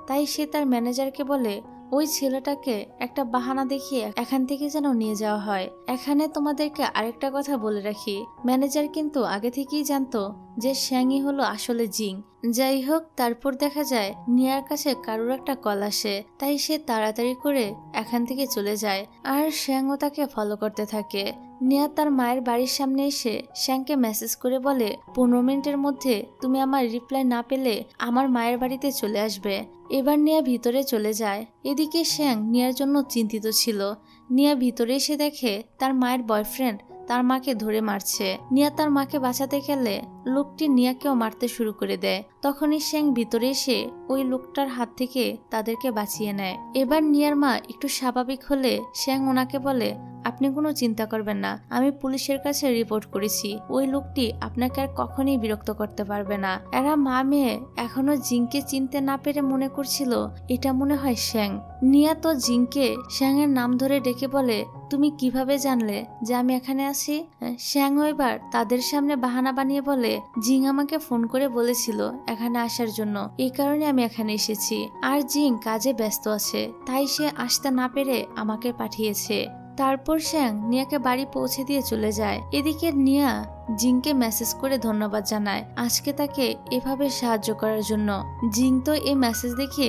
তাই সে তার ম্যানেজারকে বলে, ওই ছেলেটাকে একটা বাহানা দেখিয়ে এখান থেকে যেন নিয়ে যাওয়া হয়। এখানে তোমাদেরকে আরেকটা কথা বলে রাখি, ম্যানেজার কিন্তু আগে থেকেই জানতো যে শ্যাংই হলো আসলে জিং। যাই হোক, তারপর দেখা যায় নিয়ার কাছে কারোর একটা কল আসে, তাই সে তাড়াতাড়ি করে এখান থেকে চলে যায়, আর শ্যাংও তাকে ফলো করতে থাকে। নিয়া তার মায়ের বাড়ির সামনে এসে শ্যাংকে মেসেজ করে বলে, 15 মিনিটের মধ্যে তুমি আমার রিপ্লাই না পেলে আমার মায়ের বাড়িতে চলে আসবে। এবার নিয়া ভিতরে চলে যায়। এদিকে শ্যাং নিয়ার জন্য চিন্তিত ছিল। নিয়া ভিতরে এসে দেখে তার মায়ের বয়ফ্রেন্ড তার মাকে ধরে মারছে। নিয়া তার মাকে বাঁচাতে গেলে লোকটি নিয়াকেও মারতে শুরু করে দেয়। তখনই শ্যাং ভিতরে এসে ওই লোকটার হাত থেকে তাদেরকে বাঁচিয়ে নেয়। এবার নিয়ার মা একটু স্বাভাবিক হলে শ্যাং ওনাকে বলে, আপনি কোনো চিন্তা করবেন না, আমি পুলিশের কাছে রিপোর্ট করেছি, ওই লোকটি আপনাকে আর কখনোই বিরক্ত করতে পারবে না। এরা মা মেয়ে এখনো জিংকে চিনতে না পেরে মনে করছিল এটা মনে হয় শ্যাং। নিয়া তো জিংকে শ্যাংয়ের নাম ধরে ডেকে বলে, তুমি কিভাবে জানলে যে আমি এখানে আছি? শ্যাংও এবার তাদের সামনে বাহানা বানিয়ে বলে, জিং আমাকে ফোন করে বলেছিল এখানে আসার জন্য, এই কারণে আমি এখানে এসেছি, আর জিং কাজে ব্যস্ত আছে, তাই সে আসতে না পেরে আমাকে পাঠিয়েছে। তারপর শ্যাং নিয়াকে বাড়ি পৌঁছে দিয়ে চলে যায়। এদিকে নিয়া জিংকে মেসেজ করে ধন্যবাদ জানায় আজকে তাকে এভাবে সাহায্য করার জন্য। জিং তো এই মেসেজ দেখে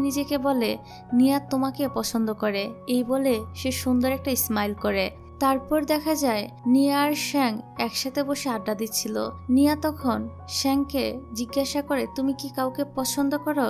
নিজেকে বলে, নিয়া তোমাকে পছন্দ করে, এই বলে সে সুন্দর একটা স্মাইল করে। তারপর দেখা যায় নিয়া আর শ্যাং একসাথে বসে আড্ডা দিচ্ছিল। নিয়া তখন শ্যাংকে জিজ্ঞাসা করে, তুমি কি কাউকে পছন্দ করো?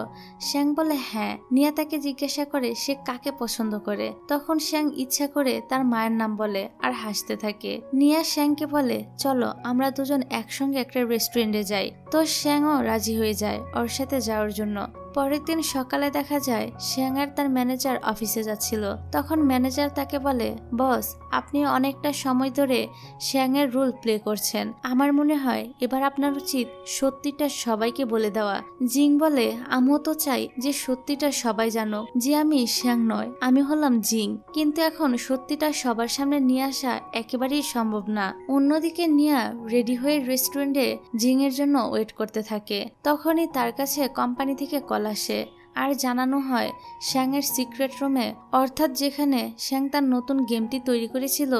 শ্যাং বলে হ্যাঁ। নিয়া তাকে জিজ্ঞাসা করে সে কাকে পছন্দ করে। তখন শ্যাং ইচ্ছা করে তার মায়ের নাম বলে আর হাসতে থাকে। নিয়া শ্যাংকে বলে, চলো আমরা দুজন একসঙ্গে একটা রেস্টুরেন্টে যাই। তো শ্যাংও রাজি হয়ে যায় ওর সাথে যাওয়ার জন্য। পরের দিন সকালে দেখা যায় শ্যাং আর তার ম্যানেজার অফিসে যাচ্ছিল। তখন ম্যানেজার তাকে বলে, বস আপনি অনেকটা সময় ধরে শ্যাং এর রোল প্লে করছেন, আমার মনে হয় এবার আপনার উচিত সত্যিটা সবাইকে বলে দেওয়া। জিং বলে, আমিও তো চাই যে সত্যিটা সবাই জানুক যে আমি শ্যাং নয়, আমি হলাম জিং, কিন্তু এখন সত্যিটা সবার সামনে নিয়ে আসা একেবারেই সম্ভব না। অন্যদিকে নিয়া রেডি হয়ে রেস্টুরেন্টে জিং এর জন্য ওয়েট করতে থাকে। তখনই তার কাছে কোম্পানি থেকে কল আসে আর জানানো হয় শ্যাং এর সিক্রেট রুমে, অর্থাৎ যেখানে শ্যাং তার নতুন গেমটি তৈরি করেছিল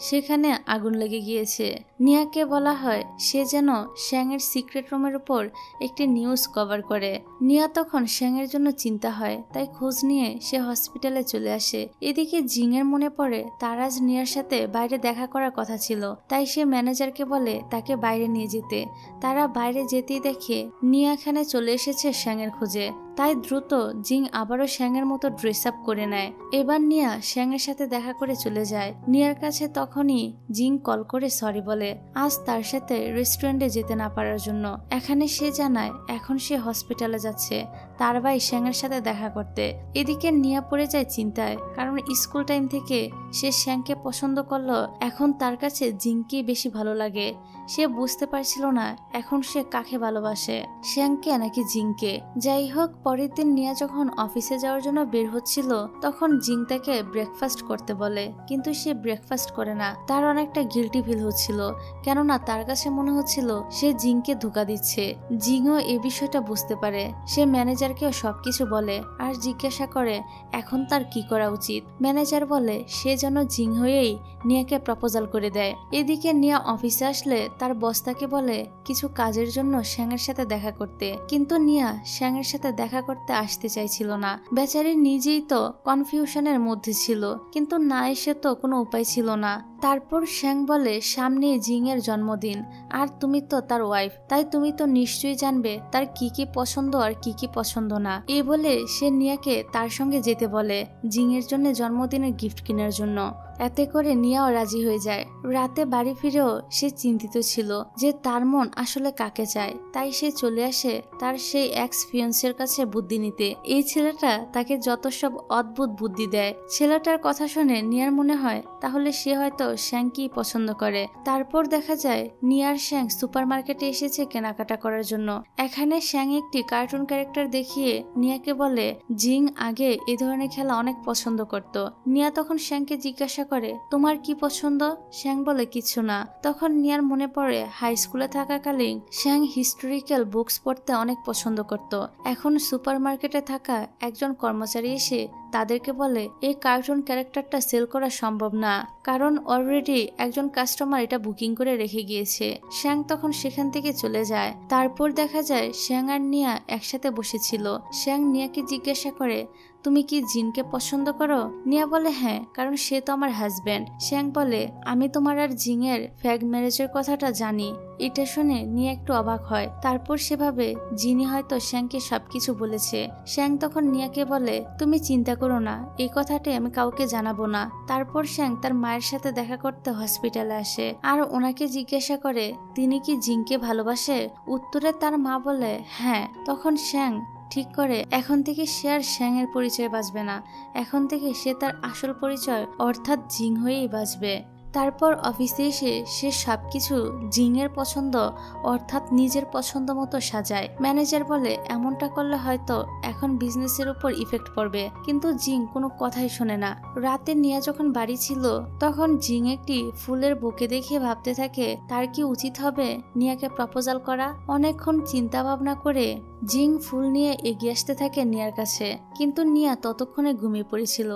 সেখানে আগুন লেগে গিয়েছে। নিয়াকে বলা হয় সে যেন শ্যাং এর সিক্রেট রুমের উপর একটি নিউজ কভার করে। নিয়া তখন শ্যাং এর জন্য চিন্তা হয়, তাই খোঁজ নিয়ে সে হসপিটালে চলে আসে। এদিকে জিং এর মনে পড়ে তার আজ নিয়ার সাথে বাইরে দেখা করার কথা ছিল, তাই সে ম্যানেজারকে বলে তাকে বাইরে নিয়ে যেতে। তারা বাইরে যেতেই দেখে নিয়া এখানে চলে এসেছে শ্যাং এর খোঁজে, তাই দ্রুত জিং আবারও শ্যাং এর মতো ড্রেস আপ করে নেয়। এবার নিয়া শ্যাং এর সাথে দেখা করে চলে যায়। নিয়ার কাছে তখনই জিং কল করে সরি বলে আজ তার সাথে রেস্টুরেন্টে যেতে না পারার জন্য। এখানে সে জানায় এখন সে হসপিটালে যাচ্ছে তার ভাই শ্যাং এর সাথে দেখা করতে। এদিকে নিয়া পড়ে যায় চিন্তায়, কারণ স্কুল টাইম থেকে সে শ্যাংকে পছন্দ করলো, এখন তার কাছে জিংকে বেশি ভালো লাগে। সে বুঝতে পারছিল না এখন সে কাকে ভালোবাসে, শ্যাংকে নাকি জিংকে। যাই হোক, পরের দিন নিয়া যখন অফিসে যাওয়ার জন্য বের হচ্ছিল তখন জিং তাকে ব্রেকফাস্ট করতে বলে, কিন্তু সে ব্রেকফাস্ট করে না। তার অনেকটা গিল্টি ফিল হচ্ছিল, কেননা তার কাছে মনে হচ্ছিল সে জিংকে ধোঁকা দিচ্ছে। জিংও এই বিষয়টা বুঝতে পারে। সে ম্যানেজারকেও সবকিছু বলে আর জিজ্ঞাসা করে এখন তার কি করা উচিত। ম্যানেজার বলে সে যেন জিং হয়েই নিয়াকে প্রপোজাল করে দেয়। এদিকে নিয়া অফিসে আসলে তার বস তাকে বলে কিছু কাজের জন্য শ্যাং এর সাথে দেখা করতে, কিন্তু নিয়া শ্যাং এর সাথে দেখা করতে আসতে চাইছিল না। বেচারি নিজেই তো কনফিউশনের মধ্যে ছিল, কিন্তু না এসে তো কোনো উপায় ছিল না। তারপর শ্যাং বলে সামনে জিং এর জন্মদিন আর তুমি তো তার ওয়াইফ, তাই তুমি তো নিশ্চয়ই জানবে তার কি কি পছন্দ আর কি কি পছন্দ না। এই বলে সে নিয়াকে তার সঙ্গে যেতে বলে জিং এর জন্য জন্মদিনের গিফট কেনার জন্য। এতে করে নিয়াও রাজি হয়ে যায়। রাতে বাড়ি ফিরেও সে চিন্তিত ছিল যে তার মন আসলে কাকে চায়, তাই সে চলে আসে তার সেই এক্স ফিয়ন্সের কাছে বুদ্ধি নিতে। এই ছেলেটা তাকে যত সব অদ্ভুত বুদ্ধি দেয়। ছেলেটার কথা শুনে নিয়ার মনে হয় তাহলে সে হয়তো শ্যাংকেই পছন্দ করে। তারপর দেখা যায় নিয়ার শ্যাং সুপার মার্কেটে এসেছে কেনাকাটা করার জন্য। এখানে শ্যাং একটি কার্টুন ক্যারেক্টার দেখিয়ে নিয়াকে বলে জিং আগে এই ধরনের খেলা অনেক পছন্দ করত। নিয়া তখন শ্যাংকে জিজ্ঞাসা করে তোমার কি পছন্দ? শ্যাং বলে কিছু না। তখন নিয়ার মনে পড়ে হাই স্কুলে থাকাকালীন শ্যাং হিস্টোরিক্যাল বুকস পড়তে অনেক পছন্দ করত। এখন সুপার মার্কেটে থাকা একজন কর্মচারী এসে তাদেরকে বলে এই কার্টুন ক্যারেক্টারটা সেল করা সম্ভব না, কারণ অলরেডি একজন কাস্টমার এটা বুকিং করে রেখে গিয়েছে। শ্যাং তখন সেখান থেকে চলে যায়। তারপর দেখা যায় শ্যাং আর নিয়া একসাথে বসেছিল। শ্যাং নিয়াকে জিজ্ঞাসা করে তুমি কি জিনকে পছন্দ করো? নিয়া বলে হ্যাঁ, কারণ সে তো আমার হাজবেন্ড। শ্যাং বলে আমি তোমার আর জিং এর ফ্যাগ ম্যারেজের কথাটা জানি। এটা শুনে নিয়া একটু অবাক হয়। তারপর সেভাবে জিনি হয়তো শ্যাংকে সবকিছু বলেছে। শ্যাং তখন নিয়াকে বলে তুমি চিন্তা করো না, এই কথাটি আমি কাউকে জানাবো না। তারপর শ্যাং তার মায়ের সাথে দেখা করতে হসপিটালে আসে আর ওনাকে জিজ্ঞাসা করে তিনি কি জিংকে ভালোবাসে। উত্তরে তার মা বলে হ্যাঁ। তখন শ্যাং ঠিক করে এখন থেকে সে আর শ্যাং এর পরিচয় বাঁচবে না, এখন থেকে সে তার আসল পরিচয় অর্থাৎ জিং হয়েই বাঁচবে। তারপর অফিসে এসে সে সবকিছু জিং এর পছন্দ অর্থাৎ নিজের পছন্দ মতো সাজায়। ম্যানেজার বলে এমনটা করলে হয়তো এখন বিজনেসের উপর ইফেক্ট পড়বে, কিন্তু জিং কোনো কথাই শোনে না। রাতে নিয়া যখন বাড়ি ছিল তখন জিং একটি ফুলের বুকে দেখে ভাবতে থাকে তার কি উচিত হবে নিয়াকে প্রপোজাল করা। অনেকক্ষণ চিন্তা ভাবনা করে জিং ফুল নিয়ে এগিয়ে আসতে থাকে নিয়ার কাছে, কিন্তু নিয়া ততক্ষণে ঘুমিয়ে পড়েছিল।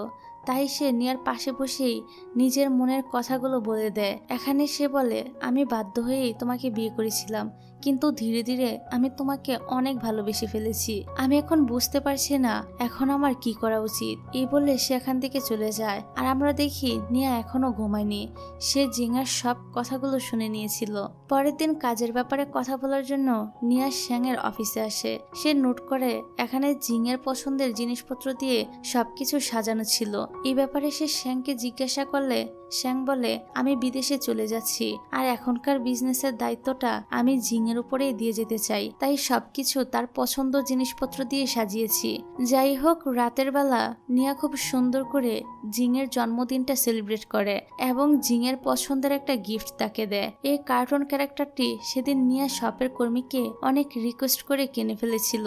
তাই সে নিয়ার পাশে বসেই নিজের মনের কথাগুলো বলে দেয়। এখানে সে বলে আমি বাধ্য হয়েই তোমাকে বিয়ে করেছিলাম, কিন্তু ধীরে ধীরে আমি তোমাকে অনেক ভালোবেসে ফেলেছি। আমি এখন বুঝতে পারছি না এখন আমার কি করা উচিত। এই বলে সে এখান থেকে চলে যায়। আর আমরা দেখি নিয়া এখনো ঘুমায়নি। সে জিঙের সব কথাগুলো শুনে নিয়েছিল। পরের দিন কাজের ব্যাপারে কথা বলার জন্য নিয়া শ্যাংয়ের অফিসে আসে। সে নোট করে এখানে জিঙের পছন্দের জিনিসপত্র দিয়ে সবকিছু সাজানো ছিল। এই ব্যাপারে সে শ্যাংকে জিজ্ঞাসা করলে শ্যাং বলে, আমি বিদেশে চলে যাচ্ছি আর এখনকার বিজনেসের দায়িত্বটা আমি জিঙের উপরেই দিয়ে যেতে চাই, তাই সবকিছু তার পছন্দ জিনিসপত্র দিয়ে সাজিয়েছি। যাই হোক, রাতের বেলা নিয়া খুব সুন্দর করে জিঙের জন্মদিনটা সেলিব্রেট করে এবং জিঙের পছন্দের একটা গিফট তাকে দেয়। এই কার্টুন ক্যারেক্টারটি সেদিন নিয়া শপের কর্মীকে অনেক রিকোয়েস্ট করে কিনে ফেলেছিল।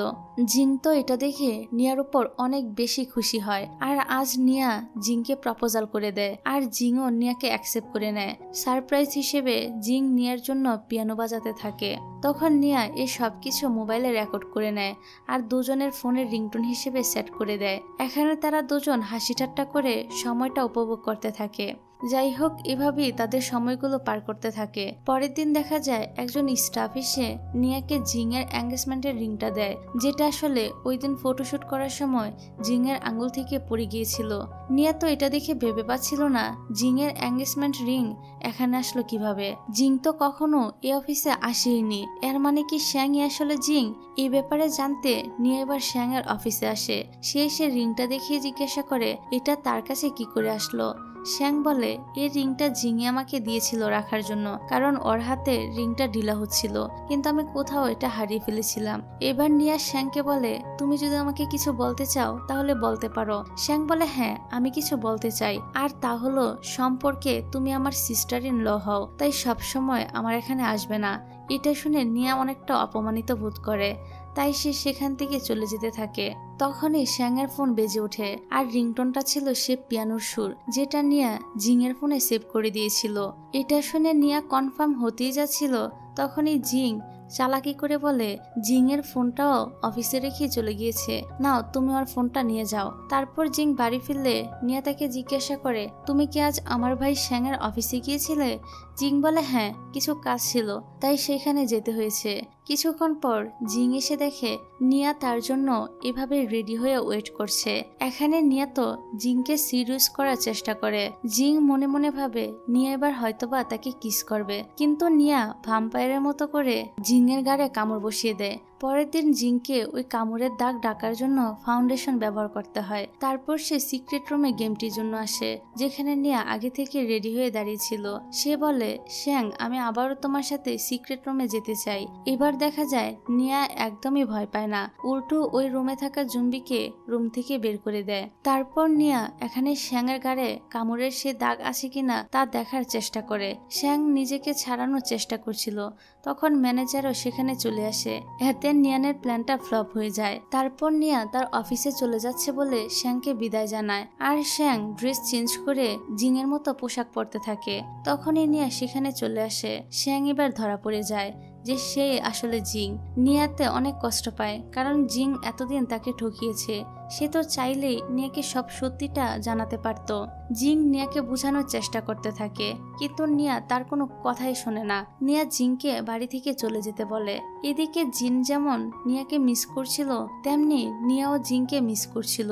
জিং তো এটা দেখে নিয়ার উপর অনেক বেশি খুশি হয় আর আজ নিয়া জিংকে প্রপোজাল করে দেয় আর জিংও নিয়াকে অ্যাকসেপ্ট করে নেয়। সারপ্রাইজ হিসেবে জিং নিয়ার জন্য পিয়ানো বাজাতে থাকে। তখন নিয়া এই সবকিছু মোবাইলে রেকর্ড করে নেয় আর দুজনের ফোনের রিংটোন হিসেবে সেট করে দেয়। এখানে তারা দুজন হাসি ঠাট্টা করে সময়টা উপভোগ করতে থাকে। যাই হোক, এভাবেই তাদের সময়গুলো পার করতে থাকে। পরের দিন দেখা যায় একজন স্টাফ এসে নিয়াকে জিংয়ের এঙ্গেজমেন্টের রিংটা দেয়, যেটা আসলে ওই দিন ফটোশুট করার সময় জিংয়ের আঙ্গুল থেকে পড়ে গিয়েছিল। নিয়া তো এটা দেখে ভেবে পাচ্ছিল না জিংয়ের এঙ্গেজমেন্ট রিং এখানে আসলো কিভাবে। জিং তো কখনো এই অফিসে আসেইনি, এর মানে কি শ্যাংই আসলে জিং? এই ব্যাপারে জানতে নিয়া এবার শ্যাংয়ের অফিসে আসে। সে এসে রিংটা দেখিয়ে জিজ্ঞাসা করে এটা তার কাছে কি করে আসলো। শ্যাং বলে, এই রিংটা জিঙে আমাকে দিয়েছিল রাখার জন্য, কারণ ওর হাতে রিংটা ঢিলা হচ্ছিল, কিন্তু আমি কোথাও এটা হারিয়ে ফেলেছিলাম। এবার নিয়া শ্যাংকে বলে, তুমি যদি আমাকে কিছু বলতে চাও তাহলে বলতে পারো। শ্যাং বলে, হ্যাঁ আমি কিছু বলতে চাই, আর তা হলো সম্পর্কে তুমি আমার সিস্টার ইন ল হও, তাই সবসময় আমার এখানে আসবে না। এটা শুনে নিয়া অনেকটা অপমানিত বোধ করে, তাই সে সেখান থেকে চলে যেতে থাকে। তখনই শ্যাংয়ের ফোন বেজে ওঠে আর রিংটোনটা ছিল সে পিয়ানোর সুর, যেটা নিয়া জিংয়ের ফোনে সেভ করে দিয়েছিল। এটা শুনে নিয়া কনফার্ম হতেই যাচ্ছিল, তখনই জিং চালাকি করে বলে, জিংয়ের ফোনটাও অফিসে রেখে চলে গিয়েছে, নাও তুমি ওর ফোনটা নিয়ে যাও। তারপর জিং বাড়ি ফিরলে নিয়া তাকে জিজ্ঞাসা করে, তুমি কি আজ আমার ভাই শ্যাংয়ের অফিসে গিয়েছিলে? জিং বলে, হ্যাঁ কিছু কাজ ছিল তাই সেখানে যেতে হয়েছে। কিছুক্ষণ পর জিং এসে দেখে নিয়া তার জন্য এভাবে রেডি হয়ে ওয়েট করছে। এখানে নিয়া তো জিংকে সিরিয়াস করার চেষ্টা করে। জিং মনে মনে ভাবে নিয়া এবার হয়তোবা তাকে কিস করবে, কিন্তু নিয়া ভ্যাম্পায়ারের মতো করে জিংয়ের গাড়ে কামড় বসিয়ে দেয়। পরের দিন জিংকে ওই কামড়ের দাগ ঢাকার জন্য ফাউন্ডেশন ব্যবহার করতে হয়। তারপর সে সিক্রেট রুমে গেমটির জন্য আসে, যেখানে নিয়া আগে থেকে রেডি হয়ে দাঁড়িয়েছিল। সে বলে, শ্যাং আমি আবারও তোমার সাথে সিক্রেট রুমে যেতে চাই। এবার দেখা যায় নিয়া একদমই ভয় পায় না, উল্টো ওই রুমে থাকা জুম্বিকে রুম থেকে বের করে দেয়। তারপর নিয়া এখানে শ্যাংয়ের গাড়ে কামড়ের সে দাগ আছে কিনা তা দেখার চেষ্টা করে। শ্যাং নিজেকে ছাড়ানোর চেষ্টা করছিল, তখন ম্যানেজারও সেখানে চলে আসে। এতে নিয়ানের প্ল্যানটা ফ্লপ হয়ে যায়। তারপর নিয়া তার অফিসে চলে যাচ্ছে বলে শ্যাংকে বিদায় জানায়, আর শ্যাং ড্রেস চেঞ্জ করে জিংয়ের মতো পোশাক পরতে থাকে। তখনই নিয়া সেখানে চলে আসে। শ্যাং এবার ধরা পড়ে যায় যে সে আসলে জিং। নিয়াতে অনেক কষ্ট পায়, কারণ জিং এতদিন তাকে ঠকিয়েছে। সে তো চাইলেই নিয়াকে সব সত্যিটা জানাতে পারত। জিং নিয়াকে বোঝানোর চেষ্টা করতে থাকে, কিন্তু নিয়া তার কোনো কথাই শোনে না। নিয়া জিংকে বাড়ি থেকে চলে যেতে বলে। এদিকে জিন যেমন নিয়াকে মিস করছিল, তেমনি নিয়াও জিংকে মিস করছিল।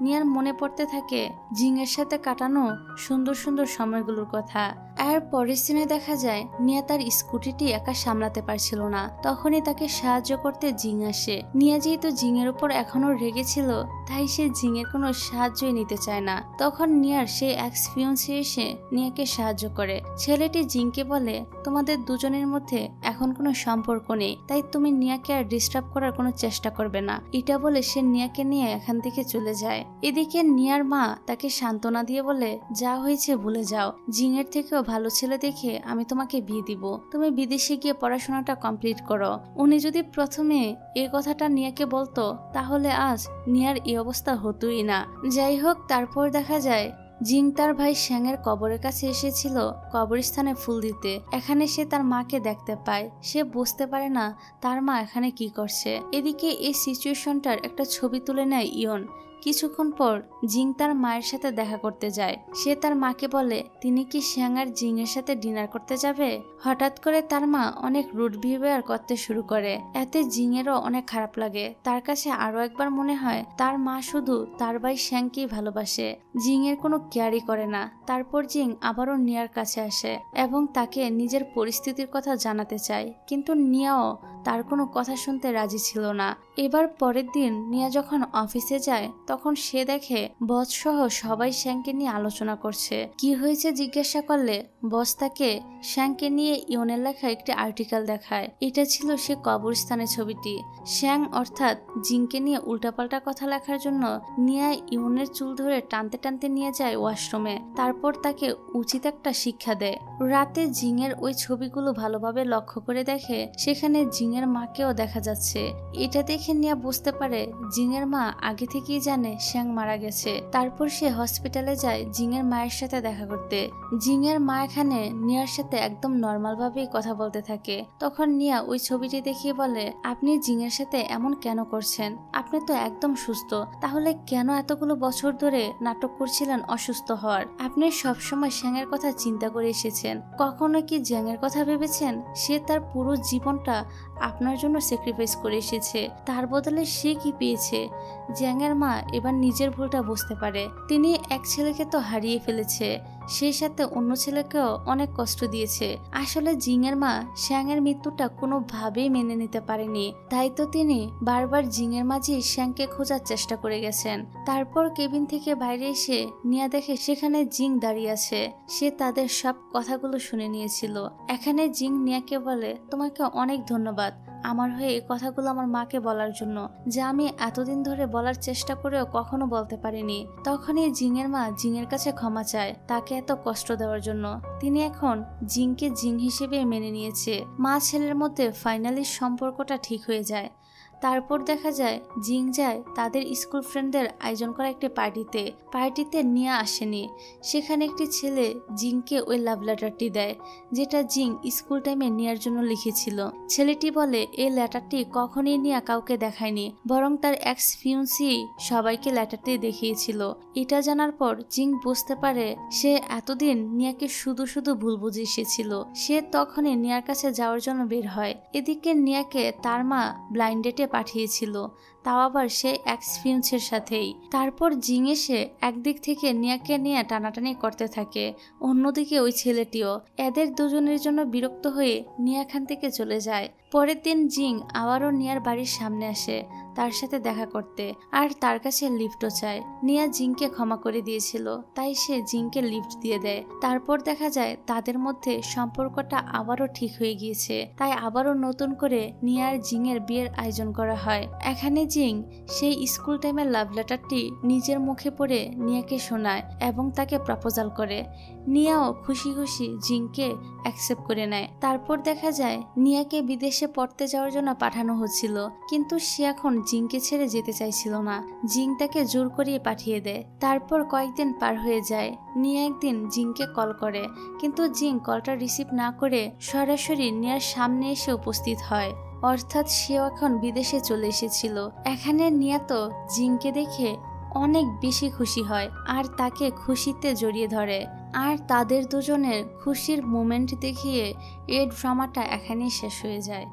নিয়ার মনে পড়তে থাকে জিংয়ের সাথে কাটানো সুন্দর সুন্দর সময়গুলোর কথা। আর পরের সিনে দেখা যায় নিয়া তার স্কুটিটি একা সামলাতে পারছিল না, তখনই তাকে সাহায্য করতে জিং আসে। নিয়া যেহেতু জিংয়ের উপর এখনো রেগেছিল, তাই সে জিংয়ের কোনো সাহায্যই নিতে চায় না। তখন নিয়ার সে এক্স ফিয়ন্সি এসে নিয়াকে সাহায্য করে। ছেলেটি জিংকে বলে, তোমাদের দুজনের মধ্যে এখন কোনো সম্পর্ক নেই, তাই তুমি নিয়াকে আর ডিস্টার্ব করার কোনো চেষ্টা করবে না। এটা বলে সে নিয়াকে নিয়ে এখান থেকে চলে যায়। এদিকে নিয়ার মা তাকে সান্ত্বনা দিয়ে বলে, যা হয়েছে ভুলে যাও, জিংয়ের থেকেও ভালো ছেলে দেখে আমি তোমাকে বিয়ে দিব, তুমি বিদেশে গিয়ে পড়াশোনাটা কমপ্লিট করো। উনি যদি প্রথমে এই কথাটা নিয়াকে বলতো তাহলে আজ নিয়ার এই অবস্থা হতোই না। যাই হোক, তারপর দেখা যায় জিং তার ভাই শ্যাংয়ের কবরের কাছে এসেছিল কবরস্থানে ফুল দিতে। এখানে সে তার মাকে দেখতে পায়। সে বুঝতে পারে না তার মা এখানে কি করছে। এদিকে এই সিচুয়েশনটার একটা ছবি তুলে নেয় ইয়ন। কিছুক্ষণ পর জিং তার মায়ের সাথে দেখা করতে যায়। সে তার মাকে বলে তিনি কি শ্যাং আর জিং এর সাথে ডিনার করতে যাবে। হঠাৎ করে তার মা অনেক রুড বিহেভিয়ার করতে শুরু করে। এতে জিং এরও অনেক খারাপ লাগে। তার কাছে আরো একবার মনে হয় তার মা শুধু তার ভাই শ্যাংকেই ভালোবাসে, জিং এর কোনো কেয়ারই করে না। তারপর জিং আবারও নিয়ার কাছে আসে এবং তাকে নিজের পরিস্থিতির কথা জানাতে চায়, কিন্তু নিয়াও তার কোনো কথা শুনতে রাজি ছিল না। এবার পরের দিন নিয়া যখন অফিসে যায় তখন সে দেখে বস সহ সবাই শ্যাংকে নিয়ে আলোচনা করছে। কি হয়েছে জিজ্ঞাসা করলে বস তাকে শ্যাংকে নিয়ে ইউনের লেখা একটি আর্টিকেল দেখায়। এটা ছিল সে কবরস্থানের ছবিটি। শ্যাং অর্থাৎ জিংকে নিয়ে উল্টাপাল্টা কথা লেখার জন্য নিয়া ইউনের চুল ধরে টানতে টানতে নিয়ে যায় ওয়াশরুমে। তারপর তাকে উচিত একটা শিক্ষা দেয়। রাতে জিংয়ের ওই ছবিগুলো ভালোভাবে লক্ষ্য করে দেখে সেখানে জিংয়ের মাকেও দেখা যাচ্ছে। এটা দেখে নিয়া বুঝতে পারে জিংয়ের মা আগে থেকেই জানে শ্যাং মারা গেছে। তারপর সে হসপিটালে যায় জিংয়ের মায়ের সাথে দেখা করতে। জিংয়ের মা এখানে নিয়ার সাথে একদম নর্মাল ভাবেই কথা বলতে থাকে। তখন নিয়া ওই ছবিটি দেখিয়ে বলে, আপনি জিংয়ের সাথে এমন কেন করছেন? আপনি তো একদম সুস্থ, তাহলে কেন এতগুলো বছর ধরে নাটক করছিলেন অসুস্থ হওয়ার? আপনি সবসময় শ্যাংয়ের কথা চিন্তা করে এসেছেন, কখনো কি জ্যাংয়ের কথা ভেবেছেন? সে তার পুরো জীবনটা আপনার জন্য স্যাক্রিফাইস করে এসেছে, তার বদলে সে কি পেয়েছে? জ্যাংয়ের মা এবার নিজের ভুলটা বুঝতে পারে। তিনি এক ছেলেকে তো হারিয়ে ফেলেছে, সেই সাথে অন্য ছেলেকেও অনেক কষ্ট দিয়েছে। আসলে জিংয়ের মা শ্যাংয়ের মৃত্যুটা কোনোভাবেই মেনে নিতে পারেনি, তাই তো তিনি বারবার জিংয়ের মাঝে শ্যাংকে খোঁজার চেষ্টা করে গেছেন। তারপর কেবিন থেকে বাইরে এসে নিয়া দেখে সেখানে জিং দাঁড়িয়ে আছে। সে তাদের সব কথাগুলো শুনে নিয়েছিল। এখানে জিং নিয়াকে বলে, তোমাকে অনেক ধন্যবাদ আমার হয়ে এই কথাগুলো আমার মাকে বলার জন্য, যা আমি এতদিন ধরে বলার চেষ্টা করেও কখনো বলতে পারিনি। তখনই জিংয়ের মা জিংয়ের কাছে ক্ষমা চায় তাকে এত কষ্ট দেওয়ার জন্য। তিনি এখন জিংকে জিং হিসেবে মেনে নিয়েছে। মা ছেলের মধ্যে ফাইনালি সম্পর্কটা ঠিক হয়ে যায়। তারপর দেখা যায় জিং যায় তাদের স্কুল ফ্রেন্ডদের আয়োজন করা একটি পার্টিতে নিয়ে আসেনি। সেখানে একটি ছেলে জিংকে ওই লাভ লেটারটি দেয়, যেটা জিং স্কুল টাইমে নিয়ার জন্য লিখেছিল। ছেলেটি বলে এই লেটারটি কখনই নিয়া কাউকে দেখায়নি, বরং তার এক্স ফিউন্সি সবাইকে লেটারটি দেখিয়েছিল। এটা জানার পর জিং বুঝতে পারে সে এতদিন নিয়াকে শুধু শুধু ভুল বুঝে এসেছিল। সে তখনই নিয়ার কাছে যাওয়ার জন্য বের হয়। এদিকে নিয়াকে তার মা ব্লাইন্ড ডেটে পাঠিয়েছিল, তাও আবার সে এক্সপিরিয়েন্সের সাথেই। তারপর জিং এসে একদিক থেকে নিয়াকে নিয়ে টানাটানি করতে থাকে, অন্যদিকে ওই ছেলেটিও। এদের দুজনের জন্য বিরক্ত হয়ে নিয়া এখান থেকে চলে যায়। পরের দিন জিং আবারও নিয়ার বাড়ির সামনে আসে তার সাথে দেখা করতে, আর তার কাছে লিফটও চায়। নিয়া জিংকে ক্ষমা করে দিয়েছিল, তাই সে জিংকে লিফট দিয়ে দেয়। তারপর দেখা যায় তাদের মধ্যে সম্পর্কটা আবারও ঠিক হয়ে গিয়েছে, তাই আবারও নতুন করে নিয়া আর জিংয়ের বিয়ের আয়োজন করা হয়। এখানে জিং সেই স্কুল টাইমের লাভ লেটারটি নিজের মুখে পড়ে নিয়াকে শোনায় এবং তাকে প্রপোজাল করে। নিয়াও খুশি খুশি জিংকে অ্যাকসেপ্ট করে নেয়। তারপর দেখা যায় নিয়াকে বিদেশে পড়তে যাওয়ার জন্য পাঠানো হচ্ছিল, কিন্তু সে এখন জিংকে ছেড়ে যেতে চাইছিল না। জিং তাকে জোর করিয়ে পাঠিয়ে দেয়। তারপর কয়েকদিন পার হয়ে যায়। নিয়া একদিন জিংকে কল করে, কিন্তু জিং কলটা রিসিভ না করে সরাসরি নিয়ার সামনে এসে উপস্থিত হয়, অর্থাৎ সেও এখন বিদেশে চলে এসেছিল। এখানে নিয়া তো জিংকে দেখে অনেক বেশি খুশি হয় আর তাকে খুশিতে জড়িয়ে ধরে। আর তাদের দুজনের খুশির মোমেন্ট দেখিয়ে এই ড্রামাটা এখানেই শেষ হয়ে যায়।